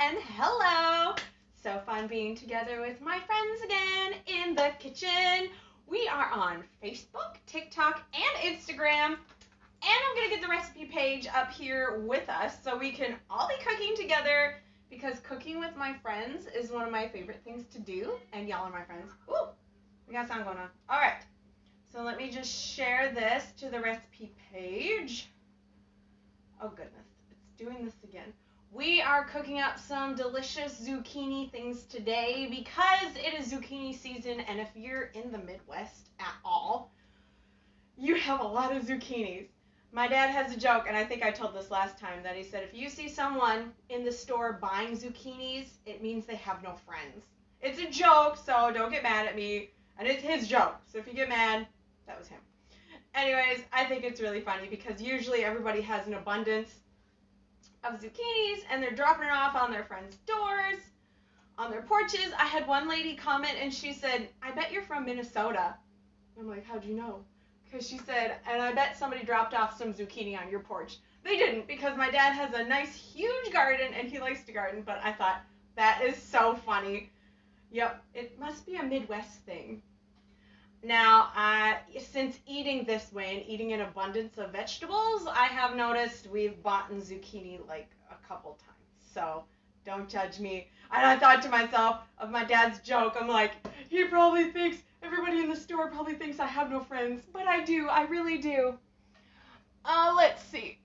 again. Hello. So fun being together with my friends again in the kitchen. We are on Facebook, TikTok, and Instagram. And I'm going to get the recipe page up here with us so we can all be cooking together because cooking with my friends is one of my favorite things to do. And y'all are my friends. Ooh, we got sound going on. All right. So let me just share this to the recipe page. Oh, goodness. It's doing this again. We are cooking up some delicious zucchini things today because it is zucchini season, and if you're in the Midwest at all, you have a lot of zucchinis. My dad has a joke, and I think I told this last time, that he said if you see someone in the store buying zucchinis, it means they have no friends. It's a joke, so don't get mad at me, and it's his joke, so if you get mad, that was him. Anyways, I think it's really funny because usually everybody has an abundance of zucchinis and they're dropping it off on their friends' doors, on their porches. I had one lady comment and she said, I bet you're from Minnesota. I'm like, how'd you know? Because she said, and I bet somebody dropped off some zucchini on your porch. They didn't, because my dad has a nice huge garden and he likes to garden, but I thought that is so funny. Yep, it must be a Midwest thing. Now, since eating this way and eating an abundance of vegetables, I have noticed we've bought zucchini like a couple times. So don't judge me. And I thought to myself of my dad's joke, I'm like, he probably thinks, everybody in the store probably thinks I have no friends. But I do, I really do. Let's see.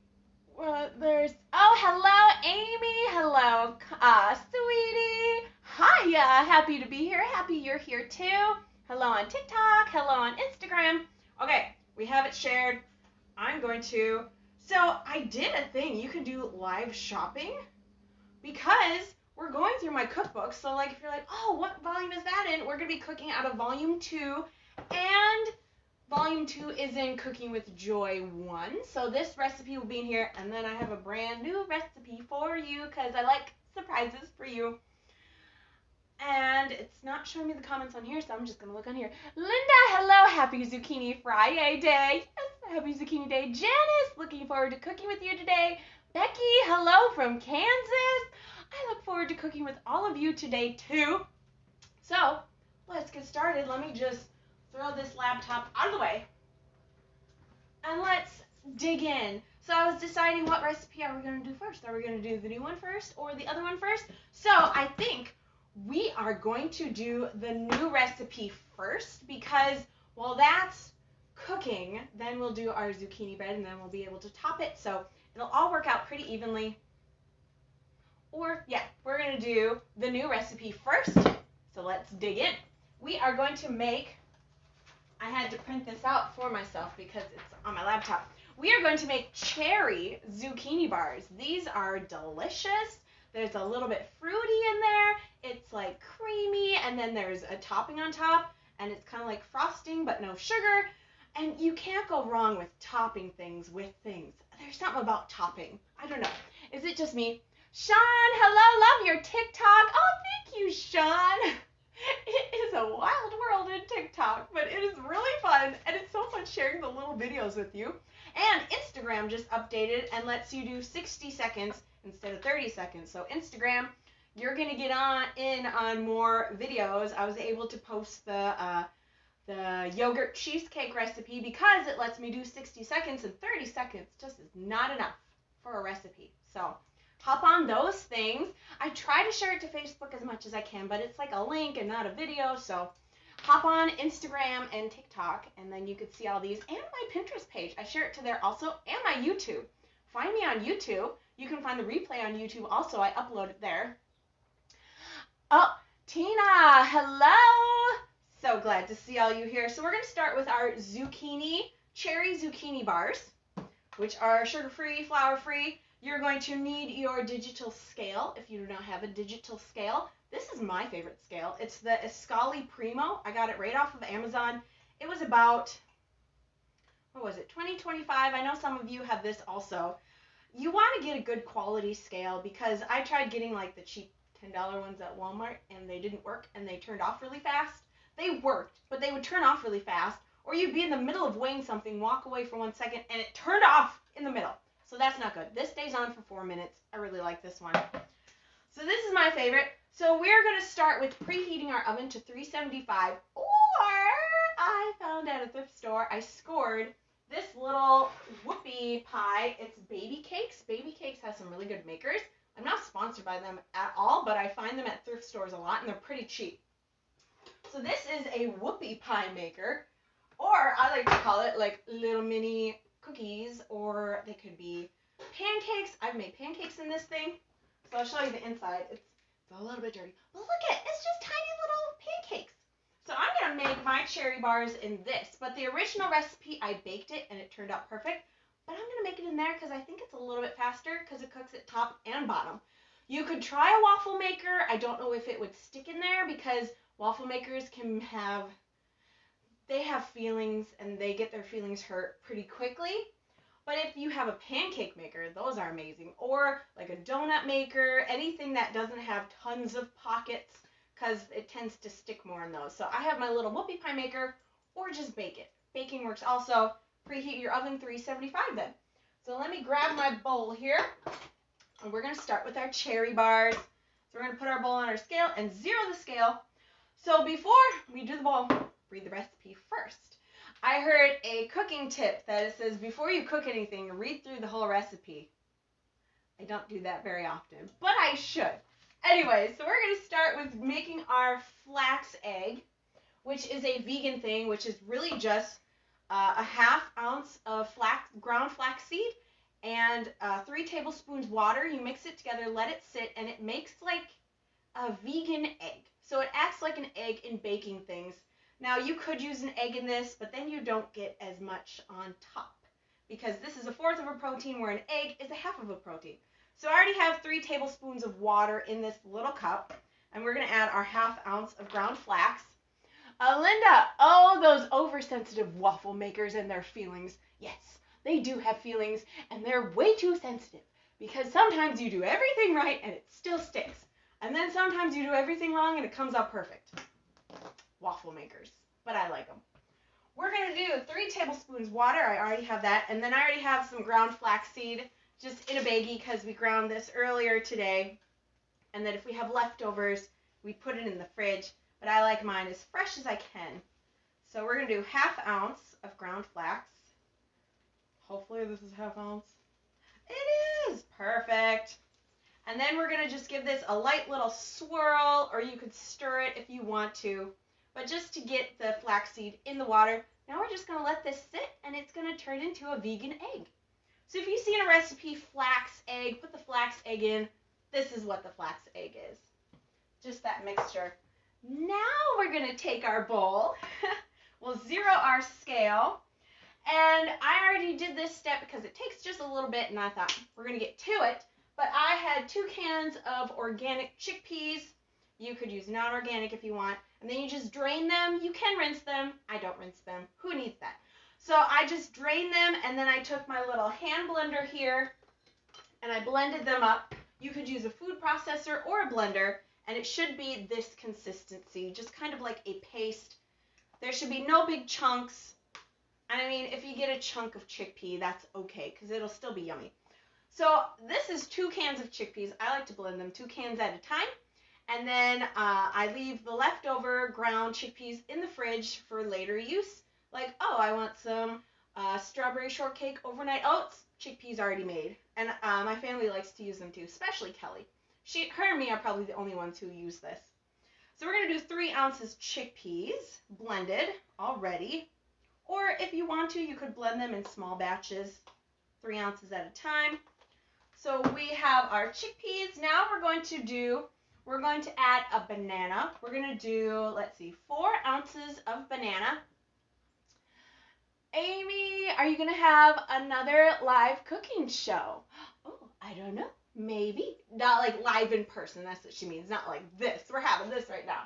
Hello, Amy. Hello, sweetie. Hiya, happy to be here. Happy you're here too. Hello on TikTok, hello on Instagram. Okay, we have it shared. So I did a thing. You can do live shopping because we're going through my cookbook. So like if you're like, oh, what volume is that in? We're going to be cooking out of volume 2. And volume 2 is in Cooking with Joy 1. So this recipe will be in here. And then I have a brand new recipe for you because I like surprises for you. And it's not showing me the comments on here, so I'm just going to look on here. Linda, hello. Happy Zucchini Friday Day. Yes, happy Zucchini Day. Janice, looking forward to cooking with you today. Becky, hello from Kansas. I look forward to cooking with all of you today, too. So, let's get started. Let me just throw this laptop out of the way. And let's dig in. So I was deciding what recipe are we going to do first. Are we going to do the new one first or the other one first? So I think we are going to do the new recipe first because while that's cooking, then we'll do our zucchini bread and then we'll be able to top it. So it'll all work out pretty evenly. Or, yeah, we're going to do the new recipe first. So let's dig in. We are going to make, I had to print this out for myself because it's on my laptop. We are going to make cherry zucchini bars. These are delicious. There's a little bit fruity in there. It's like creamy, and then there's a topping on top, and it's kind of like frosting, but no sugar. And you can't go wrong with topping things with things. There's something about topping. I don't know. Is it just me? Sean, hello. Love your TikTok. Oh, thank you, Sean. It is a wild world in TikTok, but it is really fun, and it's so fun sharing the little videos with you. And Instagram just updated and lets you do 60 seconds instead of 30 seconds. So Instagram, you're going to get on more videos. I was able to post the yogurt cheesecake recipe because it lets me do 60 seconds, and 30 seconds just is not enough for a recipe. So hop on those things. I try to share it to Facebook as much as I can, but it's like a link and not a video. So hop on Instagram and TikTok, and then you could see all these. And my Pinterest page. I share it to there also, and my YouTube. Find me on YouTube. You can find the replay on YouTube also. I upload it there. Oh, Tina, hello. So glad to see all you here. So we're going to start with our cherry zucchini bars, which are sugar-free, flour-free. You're going to need your digital scale if you do not have a digital scale. This is my favorite scale. It's the Escali Primo. I got it right off of Amazon. It was about, what was it, $20, $25. I know some of you have this also. You want to get a good quality scale because I tried getting like the cheap $10 ones at Walmart and they didn't work and they turned off really fast. They worked, but they would turn off really fast, or you'd be in the middle of weighing something, walk away for 1 second, and it turned off in the middle. So that's not good. This stays on for 4 minutes. I really like this one. So this is my favorite. So we're going to start with preheating our oven to 375. Or I found at a thrift store, I scored this little whoopie pie. It's Baby Cakes. Baby Cakes has some really good makers. I'm not sponsored by them at all, but I find them at thrift stores a lot, and they're pretty cheap. So this is a whoopie pie maker, or I like to call it like little mini cookies, or they could be pancakes. I've made pancakes in this thing. So I'll show you the inside. It's a little bit dirty. But look at it. It's just tiny little pancakes. So I'm going to make my cherry bars in this. But the original recipe, I baked it and it turned out perfect. But I'm going to make it in there because I think it's a little bit faster because it cooks it top and bottom. You could try a waffle maker. I don't know if it would stick in there because waffle makers they have feelings and they get their feelings hurt pretty quickly. But if you have a pancake maker, those are amazing. Or like a donut maker, anything that doesn't have tons of pockets because it tends to stick more in those. So I have my little whoopie pie maker, or just bake it. Baking works also. Preheat your oven 375 then. So let me grab my bowl here. And we're going to start with our cherry bars. So we're going to put our bowl on our scale and zero the scale. So before we do the bowl, read the recipe first. I heard a cooking tip that it says before you cook anything, read through the whole recipe. I don't do that very often, but I should. Anyway, so we're going to start with making our flax egg, which is a vegan thing, which is really just a ½ ounce of ground flaxseed and 3 tablespoons water. You mix it together, let it sit, and it makes like a vegan egg. So it acts like an egg in baking things. Now, you could use an egg in this, but then you don't get as much on top because this is 1/4 of a protein where an egg is 1/2 of a protein. So I already have 3 tablespoons of water in this little cup, and we're going to add our ½ ounce of ground flax. Linda, oh, those oversensitive waffle makers and their feelings. Yes, they do have feelings, and they're way too sensitive because sometimes you do everything right and it still sticks. And then sometimes you do everything wrong and it comes out perfect. Waffle makers, but I like them. We're going to do 3 tablespoons water. I already have that. And then I already have some ground flaxseed just in a baggie because we ground this earlier today. And then if we have leftovers, we put it in the fridge. But I like mine as fresh as I can. So we're going to do ½ ounce of ground flax. Hopefully this is ½ ounce. It is! Perfect. And then we're going to just give this a light little swirl, or you could stir it if you want to. But just to get the flaxseed in the water, now we're just going to let this sit, and it's going to turn into a vegan egg. So if you see in a recipe flax egg, put the flax egg in. This is what the flax egg is. Just that mixture. Now we're going to take our bowl. We'll zero our scale. And I already did this step because it takes just a little bit, and I thought we're going to get to it. But I had 2 cans of organic chickpeas. You could use non-organic if you want. And then you just drain them. You can rinse them. I don't rinse them. Who needs that? So I just drained them, and then I took my little hand blender here, and I blended them up. You could use a food processor or a blender, and it should be this consistency, just kind of like a paste. There should be no big chunks. And I mean, if you get a chunk of chickpea, that's okay, because it'll still be yummy. So this is 2 cans of chickpeas. I like to blend them 2 cans at a time. And then I leave the leftover ground chickpeas in the fridge for later use. Like, oh, I want some strawberry shortcake overnight oats. Chickpeas already made. And my family likes to use them too, especially Kelly. Her and me are probably the only ones who use this. So we're going to do 3 ounces chickpeas blended already. Or if you want to, you could blend them in small batches, 3 ounces at a time. So we have our chickpeas. Now we're going to add a banana. We're going to do, let's see, 4 ounces of banana. Amy, are you going to have another live cooking show? Oh, I don't know. Maybe. Not like live in person. That's what she means. Not like this. We're having this right now.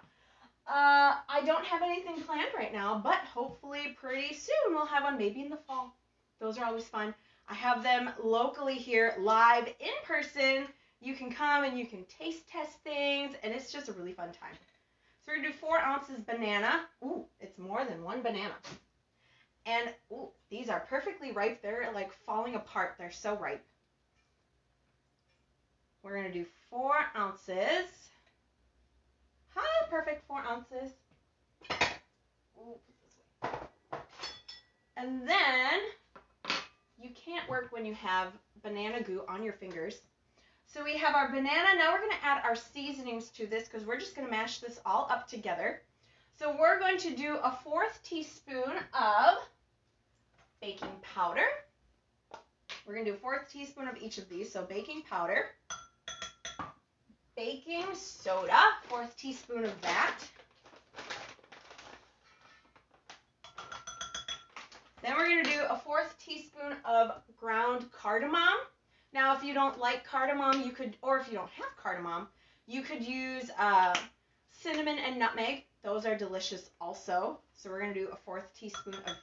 I don't have anything planned right now, but hopefully pretty soon we'll have one, maybe in the fall. Those are always fun. I have them locally here, live in person. You can come and you can taste test things, and it's just a really fun time. So we're going to do 4 ounces banana. Ooh, it's more than 1 banana. And, ooh, these are perfectly ripe. They're like falling apart. They're so ripe. We're going to do 4 ounces. Perfect, 4 ounces. And then, you can't work when you have banana goo on your fingers. So we have our banana. Now we're going to add our seasonings to this because we're just going to mash this all up together. So we're going to do a 1/4 teaspoon of baking powder. We're going to do a 1/4 teaspoon of each of these. So baking powder, baking soda, 1/4 teaspoon of that. Then we're going to do a 1/4 teaspoon of ground cardamom. Now, if you don't like cardamom, you could, or if you don't have cardamom, you could use cinnamon and nutmeg. Those are delicious also. So we're going to do a 1/4 teaspoon of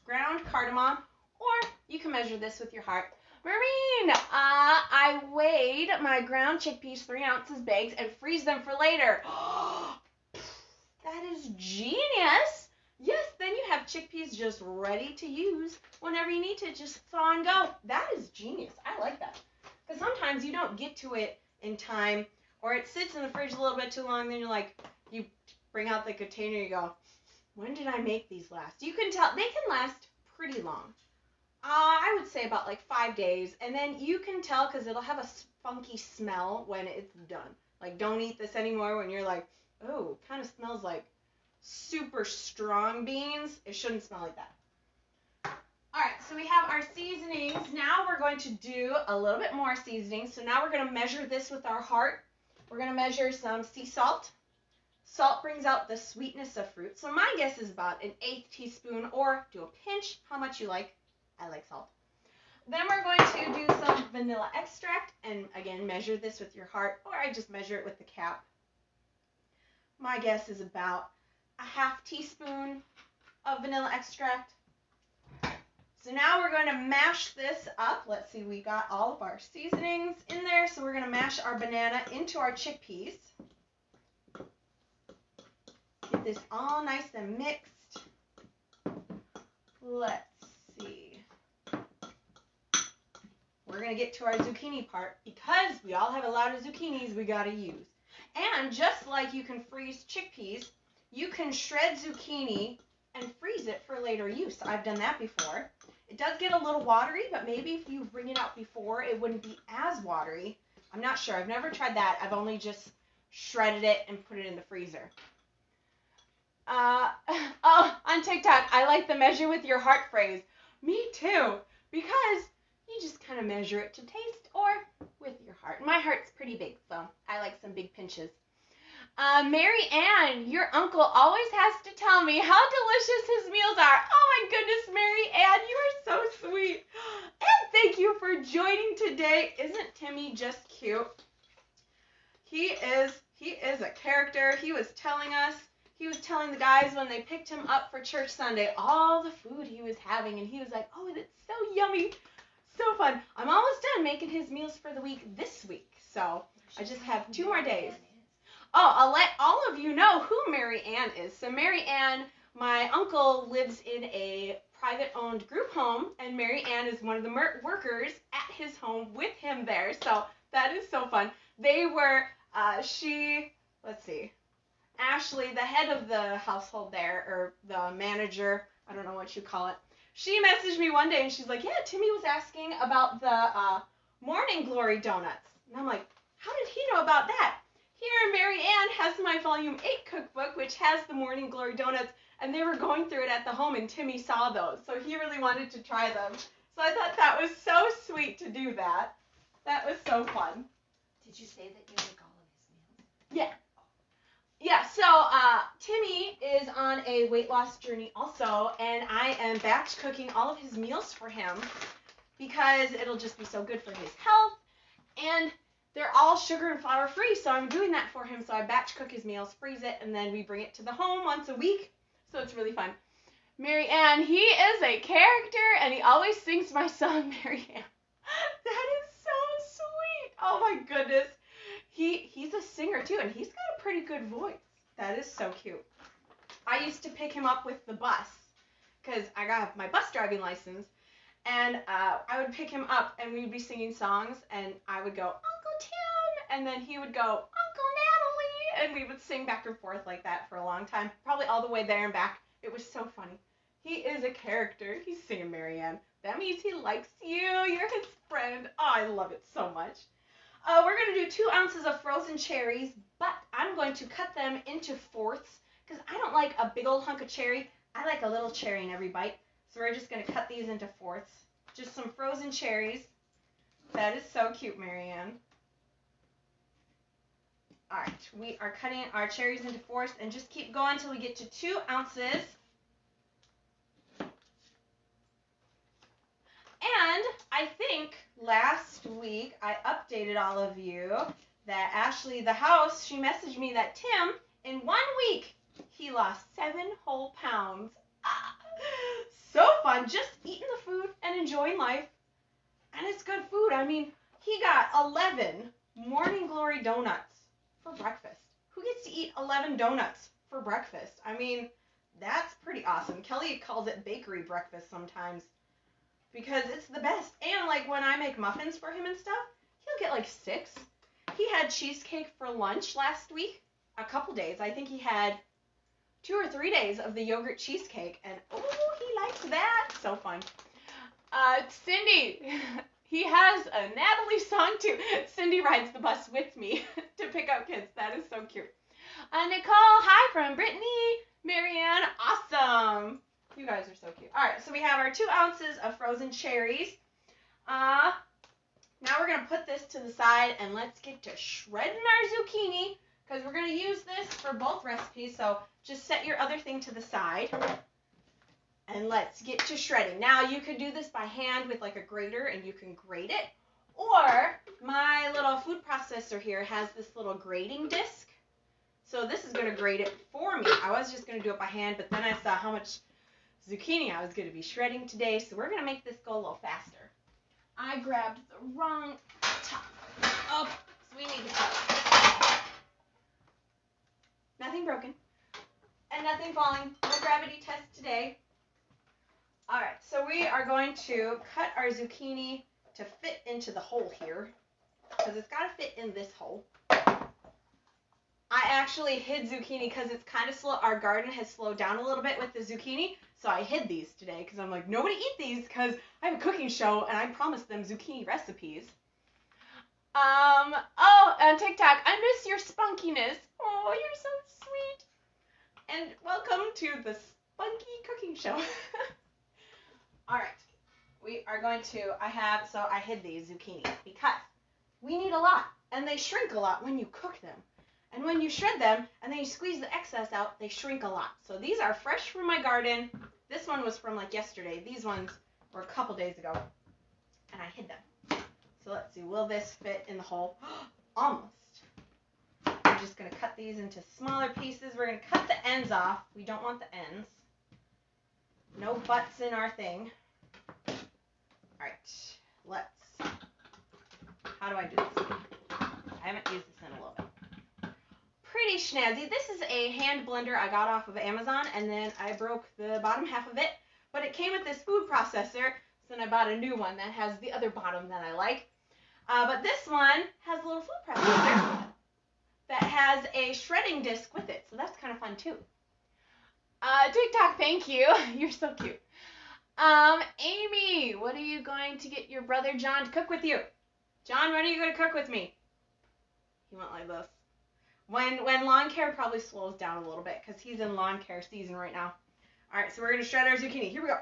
ground cardamom, or you can measure this with your heart. Maureen, I weighed my ground chickpeas 3 ounces bags and freeze them for later. That is genius. Yes, then you have chickpeas just ready to use whenever you need to just thaw and go. That is genius. I like that. Because sometimes you don't get to it in time, or it sits in the fridge a little bit too long, then you're like, you bring out the container, you go, when did I make these last? You can tell, they can last pretty long. I would say about like 5 days, and then you can tell because it'll have a funky smell when it's done. Like, don't eat this anymore when you're like, oh, kind of smells like super strong beans. It shouldn't smell like that. All right, so we have our seasonings. Now we're going to do a little bit more seasoning. So now we're going to measure this with our heart. We're going to measure some sea salt. Salt brings out the sweetness of fruit. So my guess is about an 1/8 teaspoon, or do a pinch, how much you like. I like salt. Then we're going to do some vanilla extract, and again, measure this with your heart, or I just measure it with the cap. My guess is about a 1/2 teaspoon of vanilla extract. So now we're going to mash this up. Let's see, we got all of our seasonings in there, so we're going to mash our banana into our chickpeas. Get this all nice and mixed. Let's see. We're going to get to our zucchini part because we all have a lot of zucchinis we got to use. And just like you can freeze chickpeas, you can shred zucchini and freeze it for later use. I've done that before. It does get a little watery, but maybe if you bring it out before, it wouldn't be as watery. I'm not sure. I've never tried that. I've only just shredded it and put it in the freezer. On TikTok, I like the measure with your heart phrase. Me too, because you just kind of measure it to taste or with your heart. My heart's pretty big, so I like some big pinches. Mary Ann, your uncle always has to tell me how delicious his meals are. Oh my goodness, Mary Ann, you are so sweet. And thank you for joining today. Isn't Timmy just cute? He is a character. He was telling the guys when they picked him up for church Sunday all the food he was having, and he was like, oh, it's so yummy. So fun. I'm almost done making his meals for the week this week, so I just have 2 more days. Oh, I'll let all of you know who Mary Ann is. So Mary Ann, my uncle lives in a private-owned group home, and Mary Ann is one of the workers at his home with him there. So that is so fun. They were, let's see, Ashley, the head of the household there, or the manager, I don't know what you call it. She messaged me one day, and she's like, yeah, Timmy was asking about the Morning Glory donuts. And I'm like, how did he know about that? Here, Mary Ann has my Volume 8 cookbook, which has the Morning Glory donuts, and they were going through it at the home, and Timmy saw those, so he really wanted to try them. So I thought that was so sweet to do that. That was so fun. Did you say that you make all of his meals? Yeah. Yeah, so Timmy is on a weight loss journey also, and I am batch cooking all of his meals for him because it'll just be so good for his health, and they're all sugar and flour free, so I'm doing that for him. So I batch cook his meals, freeze it, and then we bring it to the home once a week, so it's really fun. Mary Ann, he is a character, and he always sings my song, Mary Ann. That is so sweet. Oh my goodness. He's a singer too, and he's got a pretty good voice. That is so cute. I used to pick him up with the bus because I got my bus driving license, and I would pick him up, and we'd be singing songs, and I would go, Uncle Tim, and then he would go, Uncle Natalie, and we would sing back and forth like that for a long time, probably all the way there and back. It was so funny. He is a character. He's singing Marianne. That means he likes you. You're his friend. Oh, I love it so much. We're going to do 2 ounces of frozen cherries, but I'm going to cut them into fourths because I don't like a big old hunk of cherry. I like a little cherry in every bite. So we're just going to cut these into fourths. Just some frozen cherries. That is so cute, Marianne. All right, we are cutting our cherries into fourths and just keep going until we get to 2 ounces. And I think last week I updated all of you that Ashley, the house, she messaged me that Tim, in 1 week, he lost 7 whole pounds. So fun, just eating the food and enjoying life. And it's good food. I mean, he got 11 Morning Glory donuts for breakfast. Who gets to eat 11 donuts for breakfast? I mean, that's pretty awesome. Kelly calls it bakery breakfast sometimes because it's the best. And like when I make muffins for him and stuff, he'll get like 6. He had cheesecake for lunch last week, a couple days. I think he had 2 or 3 days of the yogurt cheesecake, and oh, he likes that. So fun. Cindy, he has a Natalie song too. Cindy rides the bus with me to pick up kids. That is so cute. Nicole, hi from Brittany. Marianne, awesome. You guys are so cute. All right, so we have our 2 ounces of frozen cherries. Now we're going to put this to the side, and let's get to shredding our zucchini, because we're going to use this for both recipes, so just set your other thing to the side, and let's get to shredding. Now, you could do this by hand with like a grater, and you can grate it, or my little food processor here has this little grating disc, so this is going to grate it for me. I was just going to do it by hand, but then I saw how much zucchini I was going to be shredding today, so we're going to make this go a little faster. I grabbed the wrong top. Oh, so we need the top. Nothing broken. And nothing falling. No gravity test today. Alright, so we are going to cut our zucchini to fit into the hole here, because it's got to fit in this hole. I actually hid zucchini because it's kind of slow. Our garden has slowed down a little bit with the zucchini, so I hid these today because I'm like, nobody eat these because I have a cooking show and I promised them zucchini recipes. On TikTok, I miss your spunkiness. Oh, you're so sweet. And welcome to the Spunky Cooking Show. All right, we are going to, I hid these zucchini because we need a lot and they shrink a lot when you cook them. And when you shred them and then you squeeze the excess out, they shrink a lot. So these are fresh from my garden. This one was from like yesterday. These ones were a couple days ago. And I hid them. So let's see, will this fit in the hole? Almost. I'm just going to cut these into smaller pieces. We're going to cut the ends off. We don't want the ends. No butts in our thing. All right, how do I do this? I haven't used this in a little bit. Pretty snazzy. This is a hand blender I got off of Amazon, and then I broke the bottom half of it, but it came with this food processor, so then I bought a new one that has the other bottom that I like. But this one has a little food processor that has a shredding disc with it, so that's kind of fun too. TikTok, thank you. You're so cute. Amy, what are you going to get your brother John to cook with you? John, when are you going to cook with me? He went like this. When lawn care probably slows down a little bit because he's in lawn care season right now. All right, so we're going to shred our zucchini. Here we go.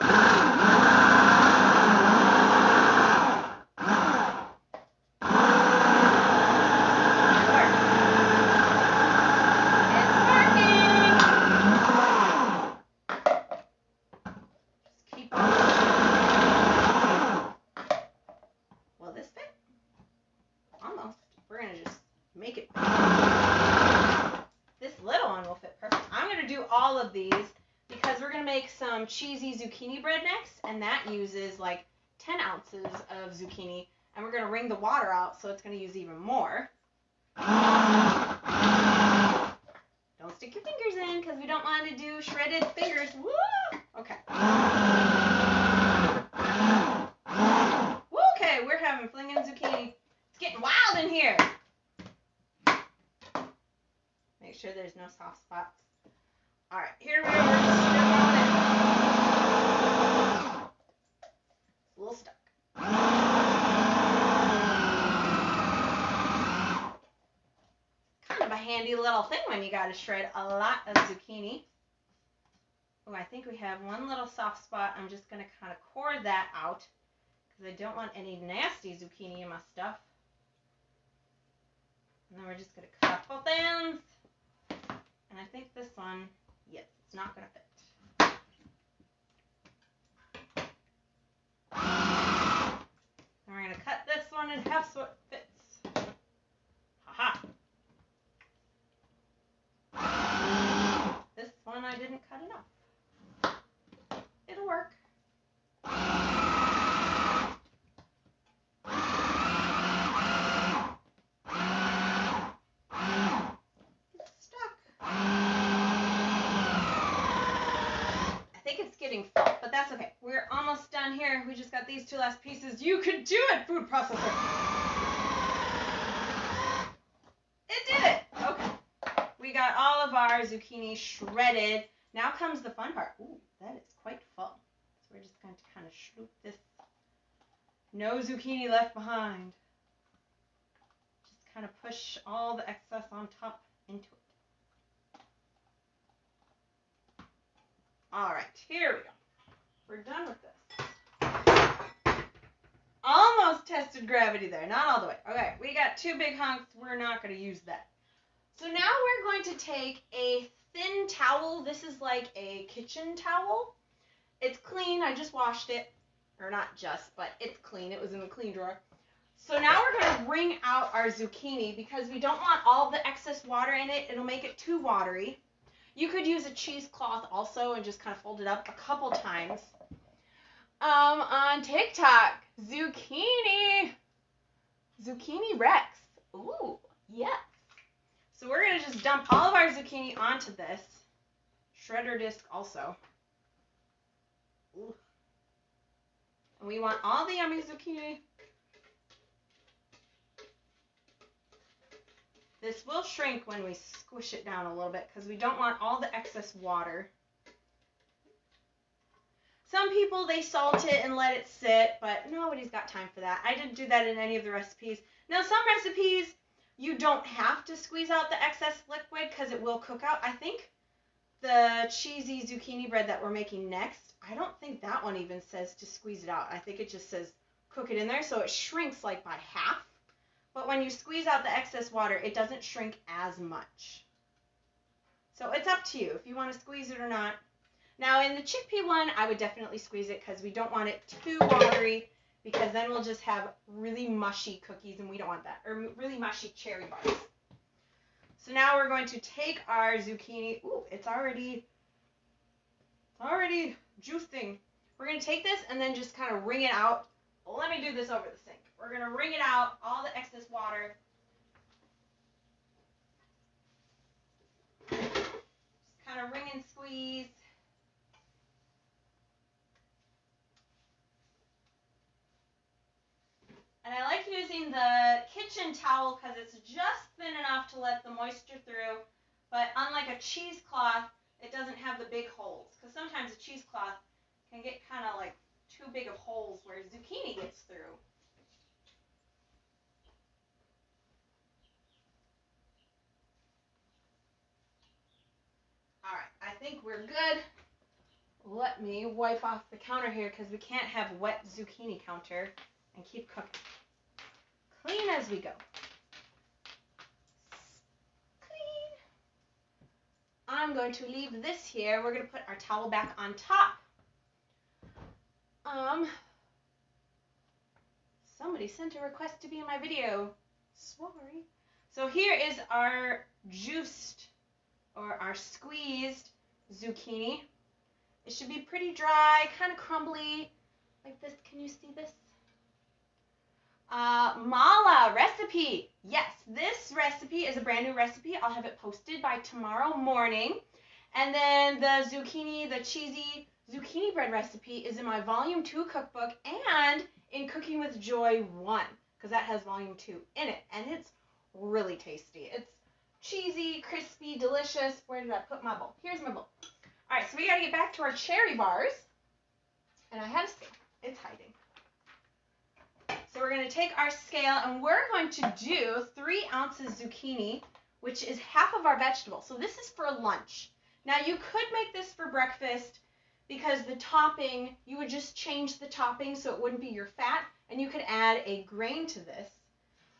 Cheesy zucchini bread next, and that uses like 10 ounces of zucchini, and we're going to wring the water out, so it's going to use even more. Don't stick your fingers in because we don't want to do shredded fingers. Woo! Okay. Okay, we're having flinging zucchini. It's getting wild in here. sure there's no soft spots. All right, here we are. We're just stirring on it. It's a little stuck. Kind of a handy little thing when you got to shred a lot of zucchini. Oh, I think we have one little soft spot. I'm just going to kind of core that out because I don't want any nasty zucchini in my stuff. And then we're just going to cut off both ends. And I think this one, yes, it's not going to fit. And we're going to cut this one in half so it fits. Ha-ha. This one I didn't cut enough. It'll work. It's stuck. I think it's getting full, but that's okay. We're almost done here. We just got these two last pieces. You could do it, food processor. It did it. Okay. We got all of our zucchini shredded. Now comes the fun part. Ooh, that is quite full. So we're just going to kind of sloop this. No zucchini left behind. Just kind of push all the excess on top into it. All right, here we go. We're done with this. Almost tested gravity there, not all the way. Okay, we got two big hunks. We're not going to use that. So now we're going to take a thin towel. This is like a kitchen towel. It's clean. I just washed it. Or not just, but it's clean. It was in the clean drawer. So now we're going to wring out our zucchini because we don't want all the excess water in it. It'll make it too watery. You could use a cheesecloth also and just kind of fold it up a couple times. On TikTok, zucchini Rex. Ooh, yes. So we're going to just dump all of our zucchini onto this. Shredder disc also. Ooh. And we want all the yummy zucchini. This will shrink when we squish it down a little bit because we don't want all the excess water. Some people, they salt it and let it sit, but nobody's got time for that. I didn't do that in any of the recipes. Now, some recipes, you don't have to squeeze out the excess liquid because it will cook out. I think the cheesy zucchini bread that we're making next, I don't think that one even says to squeeze it out. I think it just says cook it in there, so it shrinks like by half. But when you squeeze out the excess water, it doesn't shrink as much. So it's up to you if you want to squeeze it or not. Now in the chickpea one, I would definitely squeeze it because we don't want it too watery because then we'll just have really mushy cookies and we don't want that. Or really mushy cherry bars. So now we're going to take our zucchini. Ooh, it's already juicing. We're going to take this and then just kind of wring it out. Let me do this over the sink. We're going to wring it out, all the excess water. Just kind of wring and squeeze. And I like using the kitchen towel because it's just thin enough to let the moisture through. But unlike a cheesecloth, it doesn't have the big holes. Because sometimes a cheesecloth can get kind of like too big of holes where zucchini gets through. All right, I think we're good. Let me wipe off the counter here because we can't have wet zucchini counter and keep cooking. Clean as we go. Clean. I'm going to leave this here. We're going to put our towel back on top. Somebody sent a request to be in my video. Sorry. So here is our juiced or our squeezed zucchini. It should be pretty dry, kind of crumbly, like this. Can you see this? Mala recipe. Yes, this recipe is a brand new recipe. I'll have it posted by tomorrow morning. And then the zucchini, the cheesy zucchini bread recipe is in my volume 2 cookbook and in Cooking with Joy 1 because that has volume 2 in it. And it's really tasty. It's cheesy, crispy, delicious. Where did I put my bowl? Here's my bowl. All right, so we got to get back to our cherry bars. And I have a scale. It's hiding. So we're going to take our scale, and we're going to do 3 ounces zucchini, which is half of our vegetable. So this is for lunch. Now, you could make this for breakfast because the topping, you would just change the topping so it wouldn't be your fat, and you could add a grain to this.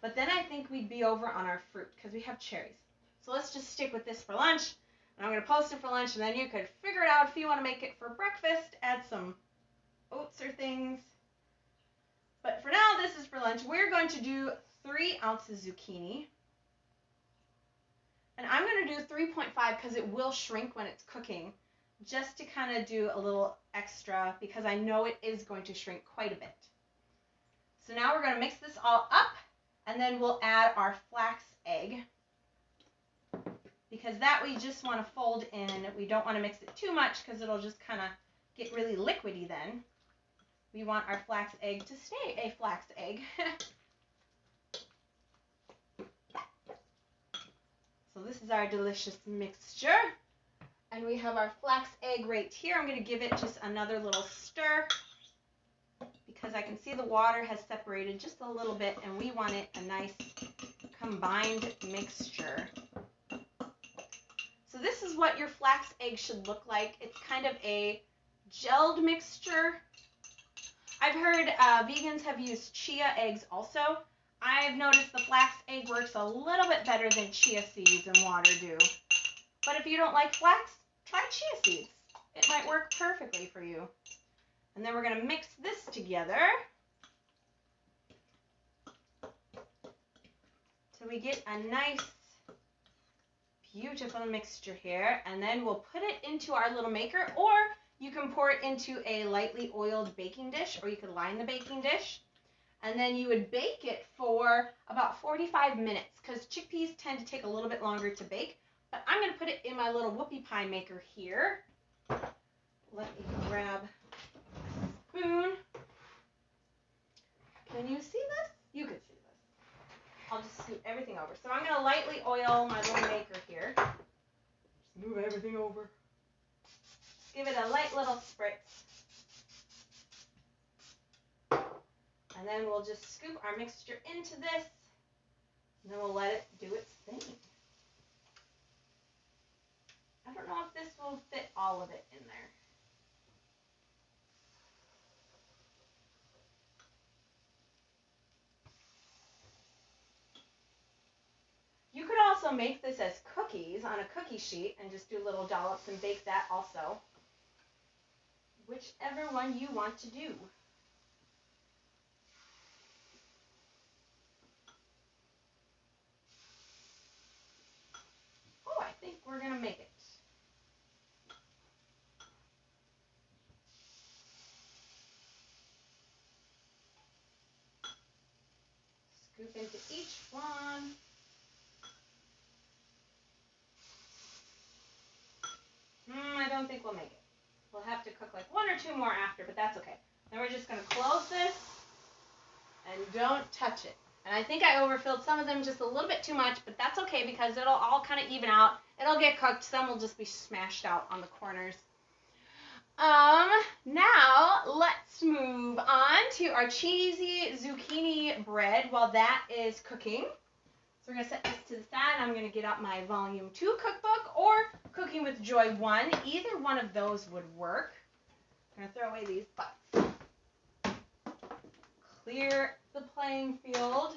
But then I think we'd be over on our fruit because we have cherries. So let's just stick with this for lunch. And I'm going to post it for lunch, and then you could figure it out if you want to make it for breakfast. Add some oats or things. But for now, this is for lunch. We're going to do 3 ounces zucchini. And I'm going to do 3.5 because it will shrink when it's cooking, just to kind of do a little extra because I know it is going to shrink quite a bit. So now we're going to mix this all up, and then we'll add our flax egg because that we just want to fold in. We don't want to mix it too much because it'll just kind of get really liquidy then. We want our flax egg to stay a flax egg. So this is our delicious mixture. And we have our flax egg right here. I'm going to give it just another little stir because I can see the water has separated just a little bit, and we want it a nice combined mixture. So this is what your flax egg should look like. It's kind of a gelled mixture. I've heard vegans have used chia eggs also. I've noticed the flax egg works a little bit better than chia seeds and water do. But if you don't like flax, try chia seeds. It might work perfectly for you. And then we're going to mix this together so we get a nice, beautiful mixture here. And then we'll put it into our little maker, or you can pour it into a lightly oiled baking dish, or you could line the baking dish. And then you would bake it for about 45 minutes because chickpeas tend to take a little bit longer to bake. But I'm going to put it in my little whoopie pie maker here. Let me grab a spoon. Can you see this? You can see this. I'll just scoop everything over. So I'm going to lightly oil my little maker here. Just move everything over. Give it a light little spritz. And then we'll just scoop our mixture into this, and then we'll let it do its thing. I don't know if this will fit all of it in there. You could also make this as cookies on a cookie sheet and just do little dollops and bake that also. Whichever one you want to do. Oh, I think we're going to make it. Scoop into each one. I don't think we'll make it. We'll have to cook like 1 or 2 more after, but that's okay. Then we're just going to close this and don't touch it. And I think I overfilled some of them just a little bit too much, but that's okay because it'll all kind of even out. It'll get cooked. Some will just be smashed out on the corners. Now let's move on to our cheesy zucchini bread while that is cooking. So we're going to set this to the side. I'm going to get out my Volume 2 cookbook or Cooking with Joy 1. Either one of those would work. I'm going to throw away these butts. Clear the playing field.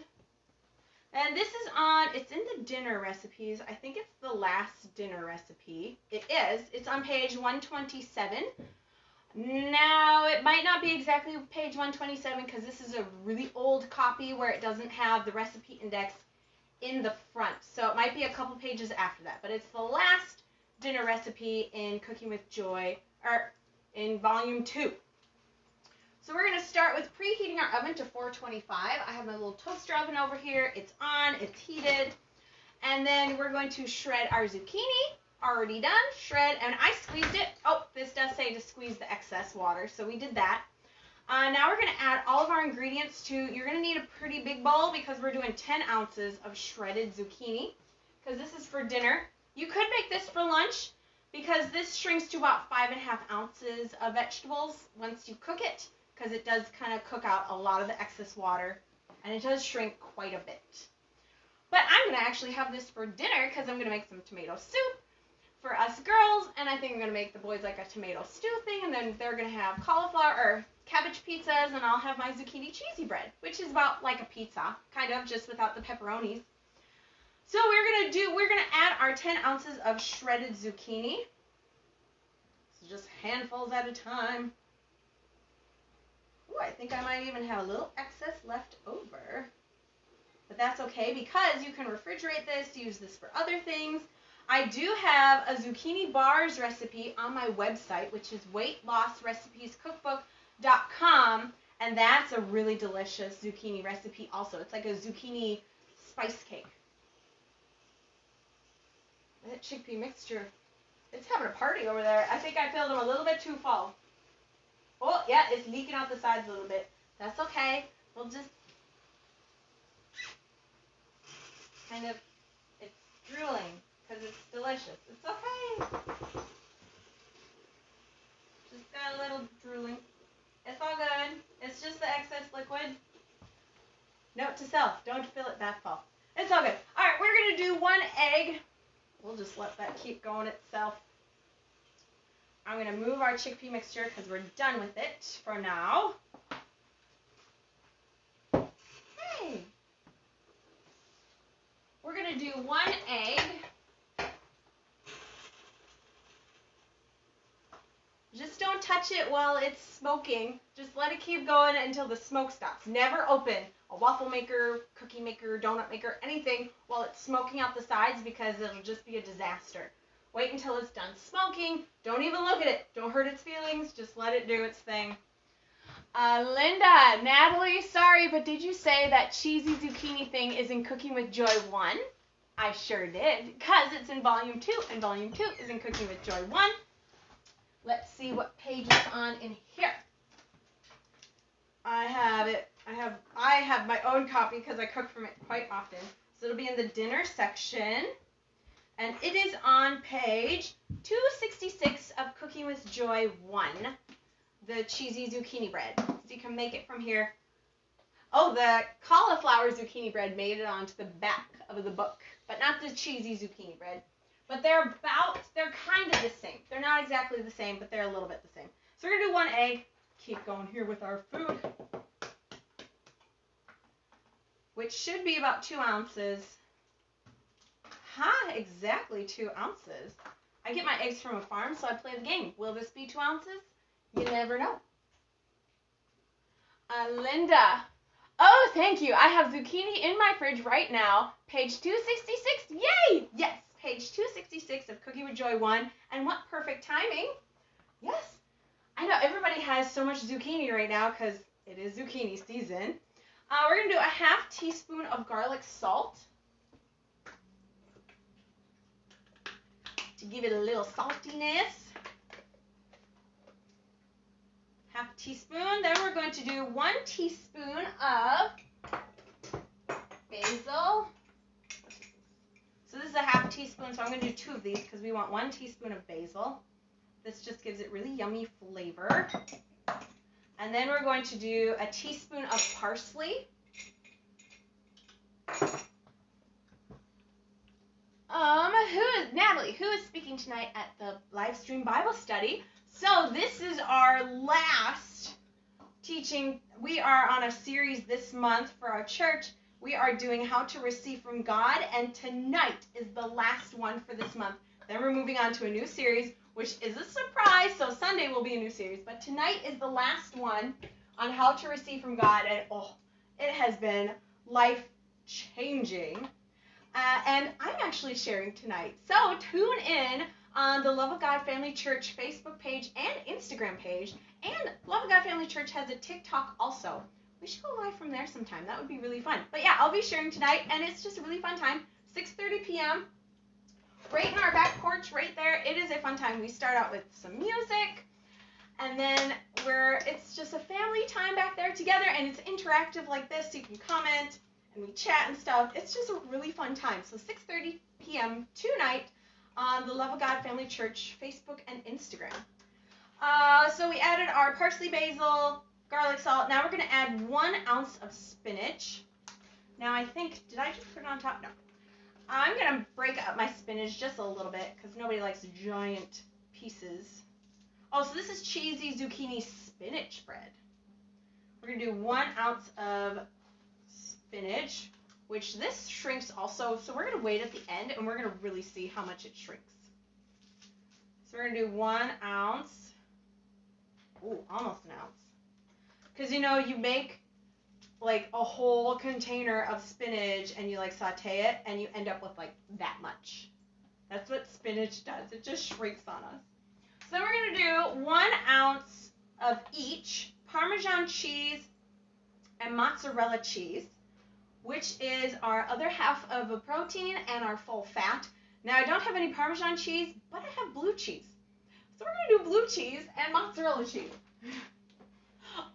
And this is it's in the dinner recipes. I think it's the last dinner recipe. It is. It's on page 127. Now, it might not be exactly page 127 because this is a really old copy where it doesn't have the recipe index in the front. So it might be a couple pages after that. But it's the last dinner recipe in Cooking with Joy, or in Volume 2. So we're going to start with preheating our oven to 425. I have my little toaster oven over here. It's on. It's heated. And then we're going to shred our zucchini. Already done. Shred. And I squeezed it. Oh, this does say to squeeze the excess water. So we did that. Now we're going to add all of our ingredients to, you're going to need a pretty big bowl because we're doing 10 ounces of shredded zucchini because this is for dinner. You could make this for lunch because this shrinks to about 5.5 ounces of vegetables once you cook it, because it does kind of cook out a lot of the excess water, and it does shrink quite a bit. But I'm going to actually have this for dinner because I'm going to make some tomato soup for us girls, and I think I'm going to make the boys like a tomato stew thing, and then they're going to have cauliflower or cabbage pizzas, and I'll have my zucchini cheesy bread, which is about like a pizza, kind of, just without the pepperonis. So we're going to add our 10 ounces of shredded zucchini. So just handfuls at a time. Ooh, I think I might even have a little excess left over. But that's okay because you can refrigerate this, use this for other things. I do have a zucchini bars recipe on my website, which is weightlossrecipescookbook.com, and that's a really delicious zucchini recipe also. It's like a zucchini spice cake. That chickpea mixture, it's having a party over there. I think I filled them a little bit too full. Oh, yeah, it's leaking out the sides a little bit. That's okay. We'll just kind of, it's drooling because it's delicious. It's okay. Just got a little drooling. It's all good. It's just the excess liquid. Note to self, don't fill it that full. It's all good. All right, we're going to do 1 egg. We'll just let that keep going itself. I'm going to move our chickpea mixture because we're done with it for now. Hey. We're going to do 1 egg. Just don't touch it while it's smoking. Just let it keep going until the smoke stops. Never open a waffle maker, cookie maker, donut maker, anything while it's smoking out the sides because it'll just be a disaster. Wait until it's done smoking. Don't even look at it. Don't hurt its feelings. Just let it do its thing. Linda, Natalie, sorry, but did you say that cheesy zucchini thing is in Cooking with Joy 1? I sure did, because it's in Volume 2, and Volume 2 is in Cooking with Joy 1. Let's see what page it's on in here. I have it. I have my own copy because I cook from it quite often. So it'll be in the dinner section. And it is on page 266 of Cooking with Joy 1, the cheesy zucchini bread. So you can make it from here. Oh, the cauliflower zucchini bread made it onto the back of the book, but not the cheesy zucchini bread. But they're kind of the same. They're not exactly the same, but they're a little bit the same. So we're going to do 1 egg. Keep going here with our food, which should be about 2 ounces. Exactly 2 ounces. I get my eggs from a farm, so I play the game. Will this be 2 ounces? You never know. Linda. Oh, thank you. I have zucchini in my fridge right now. Page 266. Yay! Yes, page 266 of Cooking with Joy 1. And what perfect timing. Yes. I know everybody has so much zucchini right now because it is zucchini season. We're going to do a 1/2 teaspoon of garlic salt to give it a little saltiness. 1/2 teaspoon. Then we're going to do 1 teaspoon of basil. So this is a 1/2 teaspoon, so I'm going to do 2 of these because we want 1 teaspoon of basil. This just gives it really yummy flavor. And then we're going to do a teaspoon of parsley. Natalie, who is speaking tonight at the live stream Bible study? So this is our last teaching. We are on a series this month for our church. We are doing How to Receive from God, and tonight is the last one for this month. Then we're moving on to a new series, which is a surprise, so Sunday will be a new series. But tonight is the last one on how to receive from God, and it has been life-changing. And I'm actually sharing tonight. So tune in on the Love of God Family Church Facebook page and Instagram page. And Love of God Family Church has a TikTok also. We should go live from there sometime. That would be really fun. But yeah, I'll be sharing tonight, and it's just a really fun time. 6:30 p.m. Right in our back porch, right there. It is a fun time. We start out with some music, and then it's just a family time back there together, and it's interactive like this. You can comment, and we chat and stuff. It's just a really fun time. So 6:30 p.m. tonight on the Love of God Family Church Facebook and Instagram. So we added our parsley, basil, garlic salt. Now we're going to add 1 ounce of spinach. Now I think, did I just put it on top? No. I'm going to break up my spinach just a little bit because nobody likes giant pieces. Oh, so this is cheesy zucchini spinach bread. We're going to do 1 ounce of spinach, which this shrinks also. So we're going to wait at the end and we're going to really see how much it shrinks. So we're going to do 1 ounce. Ooh, almost an ounce. Because, you know, you make like a whole container of spinach and you like saute it and you end up with like that much. That's what spinach does. It just shrinks on us. So then we're going to do 1 ounce of each Parmesan cheese and mozzarella cheese, which is our other half of a protein and our full fat. Now I don't have any Parmesan cheese, but I have blue cheese. So we're going to do blue cheese and mozzarella cheese.